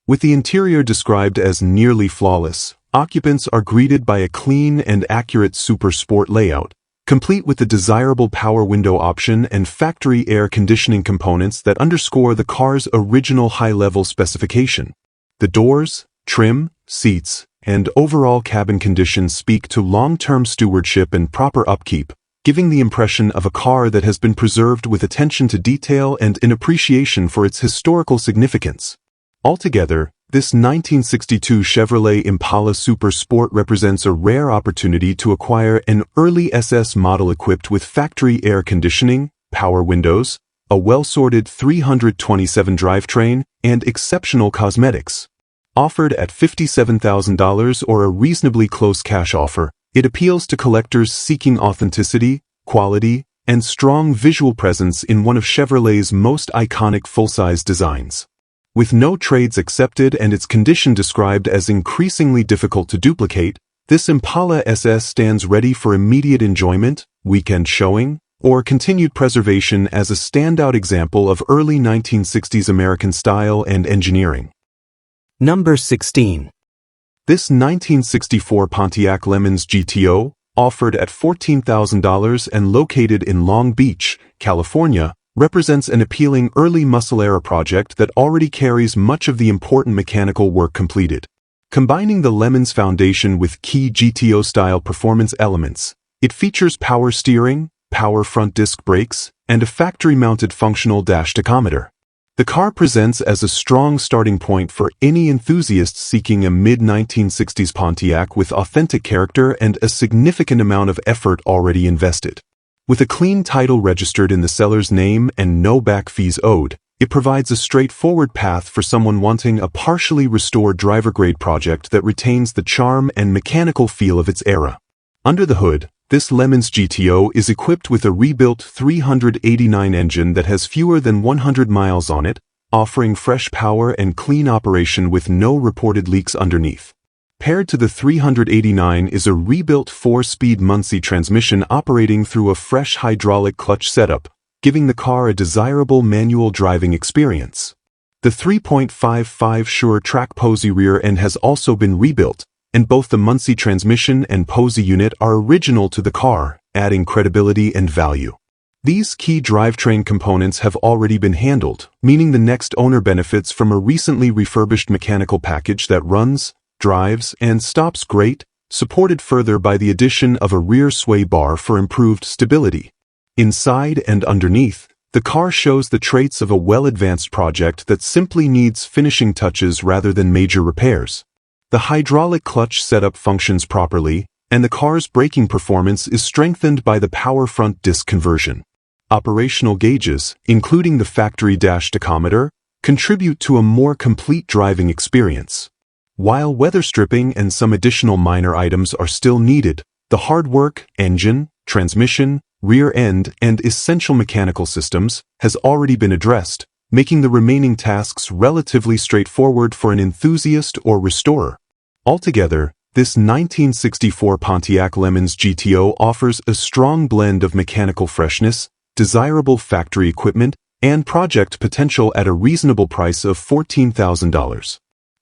With the interior described as nearly flawless, occupants are greeted by a clean and accurate super sport layout, complete with the desirable power window option and factory air conditioning components that underscore the car's original high-level specification. The doors, trim, seats, and overall cabin condition speak to long-term stewardship and proper upkeep, giving the impression of a car that has been preserved with attention to detail and an appreciation for its historical significance. Altogether, this 1962 Chevrolet Impala Super Sport represents a rare opportunity to acquire an early SS model equipped with factory air conditioning, power windows, a well-sorted 327 drivetrain, and exceptional cosmetics. Offered at $57,000 or a reasonably close cash offer, it appeals to collectors seeking authenticity, quality, and strong visual presence in one of Chevrolet's most iconic full-size designs. With no trades accepted and its condition described as increasingly difficult to duplicate, this Impala SS stands ready for immediate enjoyment, weekend showing, or continued preservation as a standout example of early 1960s American style and engineering. Number 16. This 1964 Pontiac Lemans GTO, offered at $14,000 and located in Long Beach, California, represents an appealing early muscle-era project that already carries much of the important mechanical work completed. Combining the Lemans foundation with key GTO-style performance elements, it features power steering, power front disc brakes, and a factory-mounted functional dash tachometer. The car presents as a strong starting point for any enthusiast seeking a mid-1960s Pontiac with authentic character and a significant amount of effort already invested. With a clean title registered in the seller's name and no back fees owed, it provides a straightforward path for someone wanting a partially restored driver-grade project that retains the charm and mechanical feel of its era. Under the hood, this Lemans GTO is equipped with a rebuilt 389 engine that has fewer than 100 miles on it, offering fresh power and clean operation with no reported leaks underneath. Paired to the 389 is a rebuilt 4-speed Muncie transmission operating through a fresh hydraulic clutch setup, giving the car a desirable manual driving experience. The 3.55 Sure Track Posey rear end has also been rebuilt, and both the Muncie transmission and Posey unit are original to the car, adding credibility and value. These key drivetrain components have already been handled, meaning the next owner benefits from a recently refurbished mechanical package that runs, drives, and stops great, supported further by the addition of a rear sway bar for improved stability. Inside and underneath, the car shows the traits of a well-advanced project that simply needs finishing touches rather than major repairs. The hydraulic clutch setup functions properly, and the car's braking performance is strengthened by the power front disc conversion. Operational gauges, including the factory dash tachometer, contribute to a more complete driving experience. While weather stripping and some additional minor items are still needed, the hard work, engine, transmission, rear end, and essential mechanical systems has already been addressed, making the remaining tasks relatively straightforward for an enthusiast or restorer. Altogether, this 1964 Pontiac Lemans GTO offers a strong blend of mechanical freshness, desirable factory equipment, and project potential at a reasonable price of $14,000.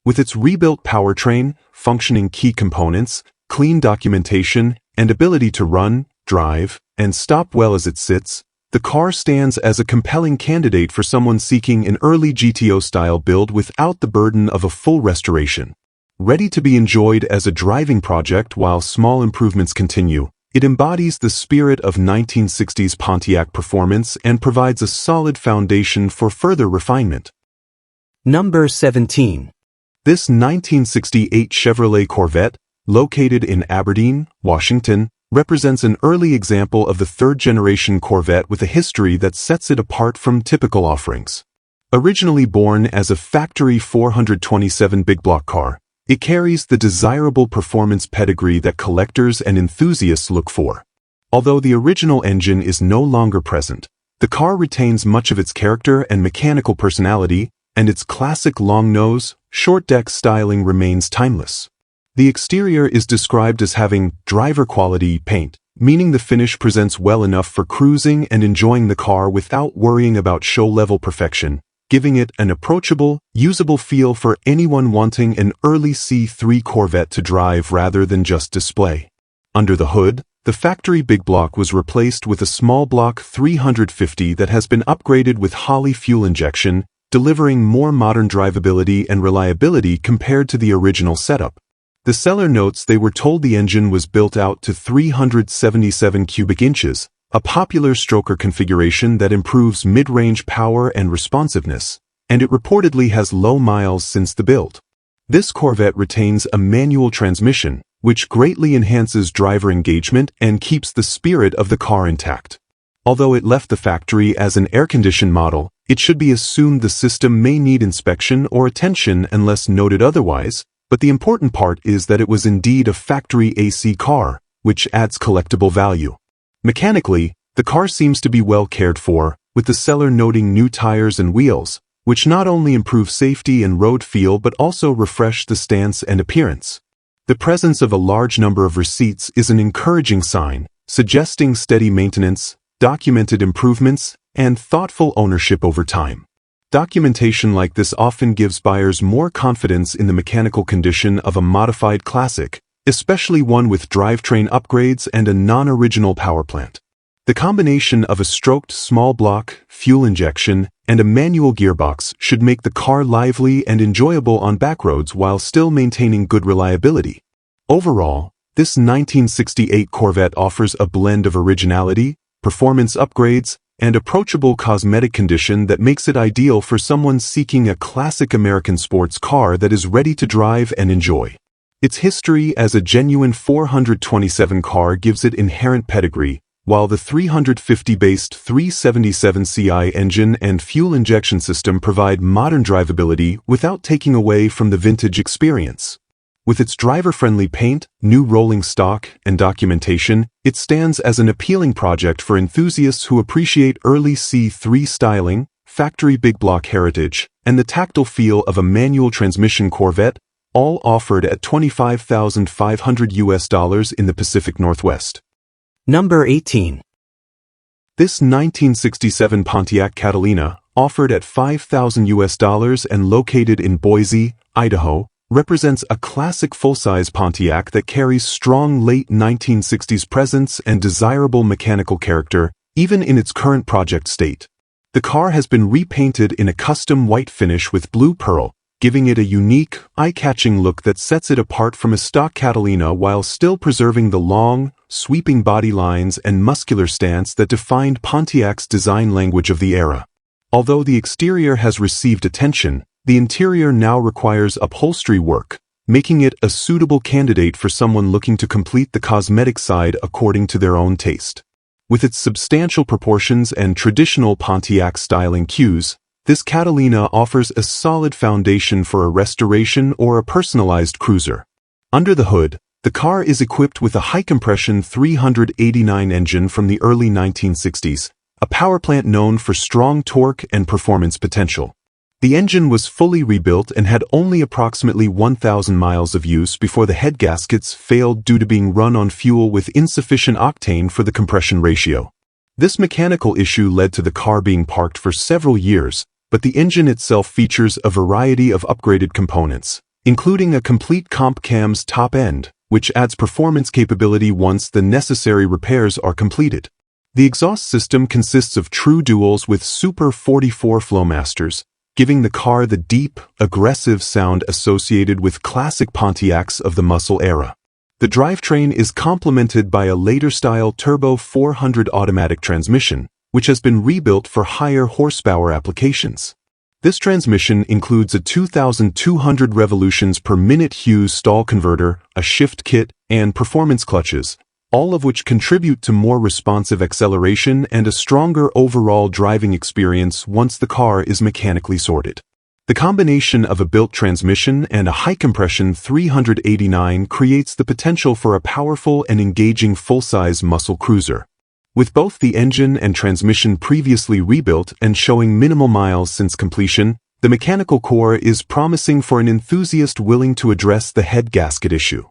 With its rebuilt powertrain, functioning key components, clean documentation, and ability to run, drive, and stop well as it sits, the car stands as a compelling candidate for someone seeking an early GTO-style build without the burden of a full restoration. Ready to be enjoyed as a driving project while small improvements continue, it embodies the spirit of 1960s Pontiac performance and provides a solid foundation for further refinement. Number 17. This 1968 Chevrolet Corvette, located in Aberdeen, Washington, represents an early example of the third-generation Corvette with a history that sets it apart from typical offerings. Originally born as a factory 427 big block car, it carries the desirable performance pedigree that collectors and enthusiasts look for. Although the original engine is no longer present, the car retains much of its character and mechanical personality, and its classic long nose, short deck styling remains timeless. The exterior is described as having driver-quality paint, meaning the finish presents well enough for cruising and enjoying the car without worrying about show-level perfection, giving it an approachable, usable feel for anyone wanting an early C3 Corvette to drive rather than just display. Under the hood, the factory big block was replaced with a small block 350 that has been upgraded with Holley fuel injection, delivering more modern drivability and reliability compared to the original setup. The seller notes they were told the engine was built out to 377 cubic inches, a popular stroker configuration that improves mid-range power and responsiveness, and it reportedly has low miles since the build. This Corvette retains a manual transmission, which greatly enhances driver engagement and keeps the spirit of the car intact. Although it left the factory as an air-conditioned model, it should be assumed the system may need inspection or attention unless noted otherwise, but the important part is that it was indeed a factory AC car, which adds collectible value. Mechanically, the car seems to be well cared for, with the seller noting new tires and wheels, which not only improve safety and road feel but also refresh the stance and appearance. The presence of a large number of receipts is an encouraging sign, suggesting steady maintenance, documented improvements, and thoughtful ownership over time. Documentation like this often gives buyers more confidence in the mechanical condition of a modified classic, especially one with drivetrain upgrades and a non-original power plant. The combination of a stroked small block, fuel injection, and a manual gearbox should make the car lively and enjoyable on backroads while still maintaining good reliability. Overall, this 1968 Corvette offers a blend of originality, performance upgrades, and approachable cosmetic condition that makes it ideal for someone seeking a classic American sports car that is ready to drive and enjoy. Its history as a genuine 427 car gives it inherent pedigree, while the 350-based 377 CI engine and fuel injection system provide modern drivability without taking away from the vintage experience. With its driver-friendly paint, new rolling stock, and documentation, it stands as an appealing project for enthusiasts who appreciate early C3 styling, factory big block heritage, and the tactile feel of a manual transmission Corvette, all offered at $25,500 in the Pacific Northwest. Number 18. This 1967 Pontiac Catalina, offered at $5,000 and located in Boise, Idaho, represents a classic full-size Pontiac that carries strong late 1960s presence and desirable mechanical character, even in its current project state. The car has been repainted in a custom white finish with blue pearl, giving it a unique, eye-catching look that sets it apart from a stock Catalina while still preserving the long, sweeping body lines and muscular stance that defined Pontiac's design language of the era. Although the exterior has received attention, the interior now requires upholstery work, making it a suitable candidate for someone looking to complete the cosmetic side according to their own taste. With its substantial proportions and traditional Pontiac styling cues, this Catalina offers a solid foundation for a restoration or a personalized cruiser. Under the hood, the car is equipped with a high-compression 389 engine from the early 1960s, a powerplant known for strong torque and performance potential. The engine was fully rebuilt and had only approximately 1,000 miles of use before the head gaskets failed due to being run on fuel with insufficient octane for the compression ratio. This mechanical issue led to the car being parked for several years, but the engine itself features a variety of upgraded components, including a complete comp cam's top end, which adds performance capability once the necessary repairs are completed. The exhaust system consists of true duals with Super 44 Flowmasters, giving the car the deep, aggressive sound associated with classic Pontiacs of the muscle era. The drivetrain is complemented by a later-style Turbo 400 automatic transmission, which has been rebuilt for higher horsepower applications. This transmission includes a 2,200 revolutions per minute Hughes stall converter, a shift kit, and performance clutches, all of which contribute to more responsive acceleration and a stronger overall driving experience once the car is mechanically sorted. The combination of a built transmission and a high-compression 389 creates the potential for a powerful and engaging full-size muscle cruiser. With both the engine and transmission previously rebuilt and showing minimal miles since completion, the mechanical core is promising for an enthusiast willing to address the head gasket issue.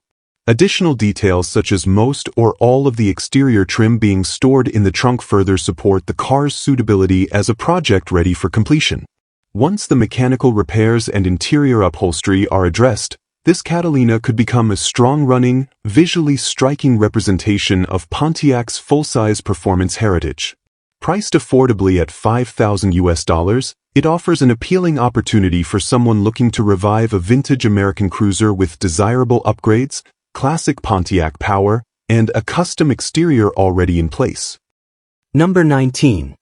Additional details such as most or all of the exterior trim being stored in the trunk further support the car's suitability as a project ready for completion. Once the mechanical repairs and interior upholstery are addressed, this Catalina could become a strong-running, visually striking representation of Pontiac's full-size performance heritage. Priced affordably at $5,000, it offers an appealing opportunity for someone looking to revive a vintage American cruiser with desirable upgrades, classic Pontiac power, and a custom exterior already in place. Number 19.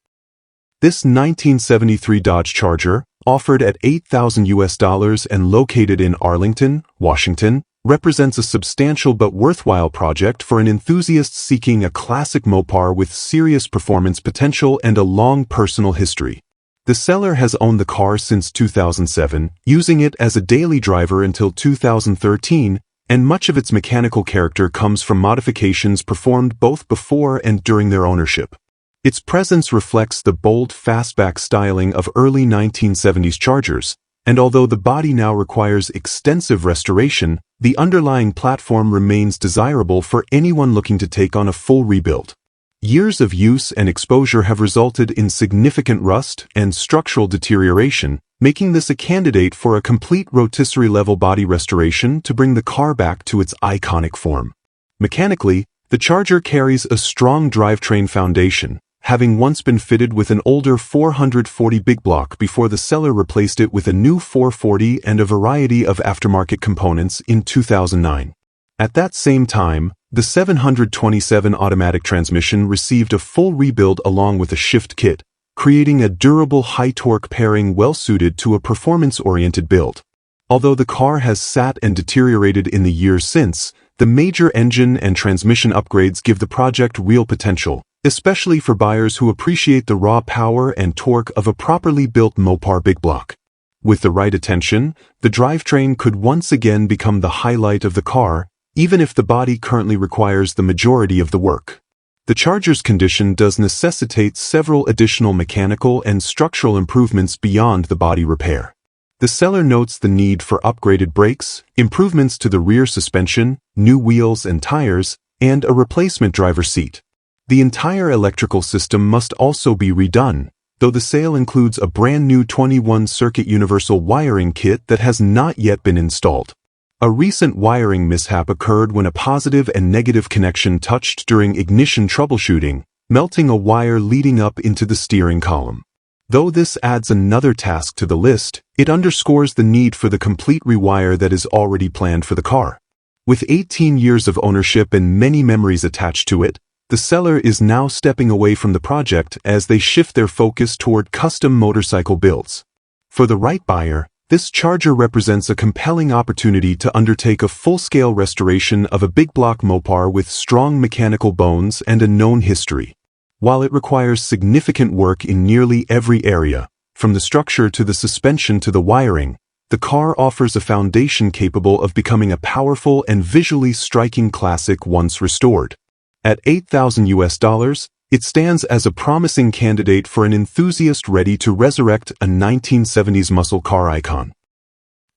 This 1973 Dodge Charger, offered at $8,000 and located in Arlington, Washington, represents a substantial but worthwhile project for an enthusiast seeking a classic Mopar with serious performance potential and a long personal history. The seller has owned the car since 2007, using it as a daily driver until 2013, and much of its mechanical character comes from modifications performed both before and during their ownership. Its presence reflects the bold fastback styling of early 1970s Chargers, and although the body now requires extensive restoration, the underlying platform remains desirable for anyone looking to take on a full rebuild. Years of use and exposure have resulted in significant rust and structural deterioration, making this a candidate for a complete rotisserie-level body restoration to bring the car back to its iconic form. Mechanically, the Charger carries a strong drivetrain foundation, having once been fitted with an older 440 big block before the seller replaced it with a new 440 and a variety of aftermarket components in 2009. At that same time, the 727 automatic transmission received a full rebuild along with a shift kit, creating a durable high-torque pairing well-suited to a performance-oriented build. Although the car has sat and deteriorated in the years since, the major engine and transmission upgrades give the project real potential, especially for buyers who appreciate the raw power and torque of a properly built Mopar big block. With the right attention, the drivetrain could once again become the highlight of the car, even if the body currently requires the majority of the work. The Charger's condition does necessitate several additional mechanical and structural improvements beyond the body repair. The seller notes the need for upgraded brakes, improvements to the rear suspension, new wheels and tires, and a replacement driver's seat. The entire electrical system must also be redone, though the sale includes a brand new 21-circuit universal wiring kit that has not yet been installed. A recent wiring mishap occurred when a positive and negative connection touched during ignition troubleshooting, melting a wire leading up into the steering column. Though this adds another task to the list, it underscores the need for the complete rewire that is already planned for the car. With 18 years of ownership and many memories attached to it, the seller is now stepping away from the project as they shift their focus toward custom motorcycle builds. For the right buyer, this Charger represents a compelling opportunity to undertake a full-scale restoration of a big block Mopar with strong mechanical bones and a known history. While it requires significant work in nearly every area, from the structure to the suspension to the wiring, the car offers a foundation capable of becoming a powerful and visually striking classic once restored. At $8,000, it stands as a promising candidate for an enthusiast ready to resurrect a 1970s muscle car icon.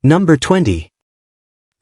Number 20.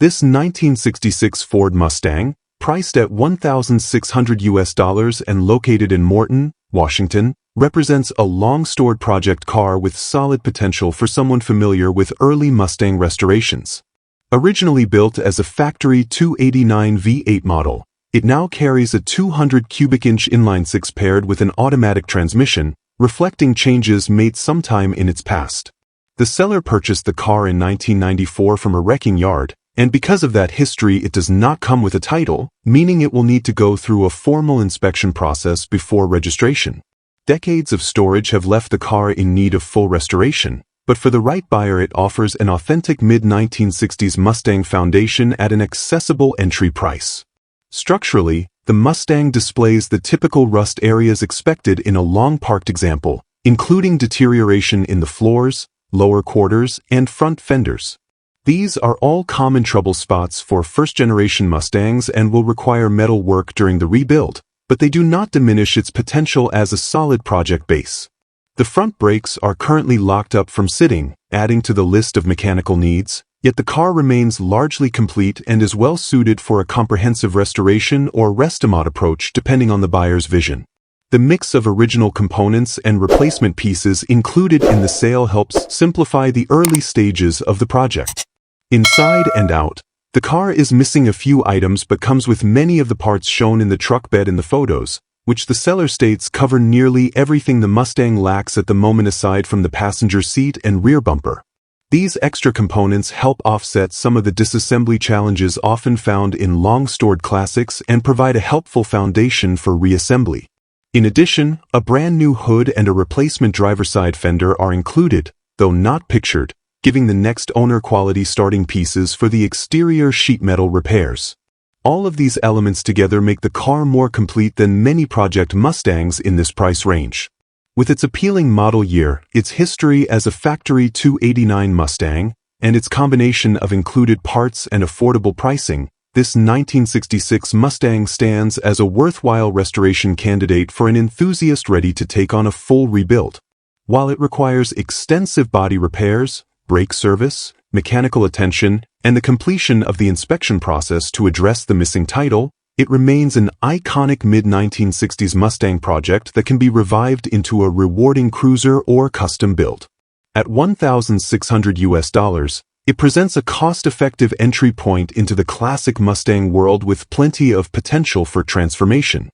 This 1966 Ford Mustang, priced at $1,600 and located in Morton, Washington, represents a long-stored project car with solid potential for someone familiar with early Mustang restorations. Originally built as a factory 289 V8 model, it now carries a 200 cubic inch inline-six paired with an automatic transmission, reflecting changes made sometime in its past. The seller purchased the car in 1994 from a wrecking yard, and because of that history it does not come with a title, meaning it will need to go through a formal inspection process before registration. Decades of storage have left the car in need of full restoration, but for the right buyer it offers an authentic mid-1960s Mustang foundation at an accessible entry price. Structurally, the Mustang displays the typical rust areas expected in a long-parked example, including deterioration in the floors, lower quarters, and front fenders. These are all common trouble spots for first-generation Mustangs and will require metal work during the rebuild, but they do not diminish its potential as a solid project base. The front brakes are currently locked up from sitting, adding to the list of mechanical needs, yet the car remains largely complete and is well suited for a comprehensive restoration or rest-a-mod approach depending on the buyer's vision. The mix of original components and replacement pieces included in the sale helps simplify the early stages of the project. Inside and out, the car is missing a few items but comes with many of the parts shown in the truck bed in the photos, which the seller states cover nearly everything the Mustang lacks at the moment aside from the passenger seat and rear bumper. These extra components help offset some of the disassembly challenges often found in long-stored classics and provide a helpful foundation for reassembly. In addition, a brand new hood and a replacement driver's side fender are included, though not pictured, giving the next owner quality starting pieces for the exterior sheet metal repairs. All of these elements together make the car more complete than many Project Mustangs in this price range. With its appealing model year, its history as a factory 289 Mustang, and its combination of included parts and affordable pricing, this 1966 Mustang stands as a worthwhile restoration candidate for an enthusiast ready to take on a full rebuild. While it requires extensive body repairs, brake service, mechanical attention, and the completion of the inspection process to address the missing title, it remains an iconic mid-1960s Mustang project that can be revived into a rewarding cruiser or custom build. At $1,600, it presents a cost-effective entry point into the classic Mustang world with plenty of potential for transformation.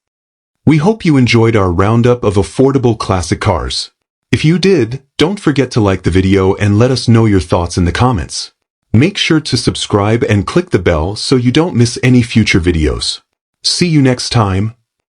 We hope you enjoyed our roundup of affordable classic cars. If you did, don't forget to like the video and let us know your thoughts in the comments. Make sure to subscribe and click the bell so you don't miss any future videos. See you next time.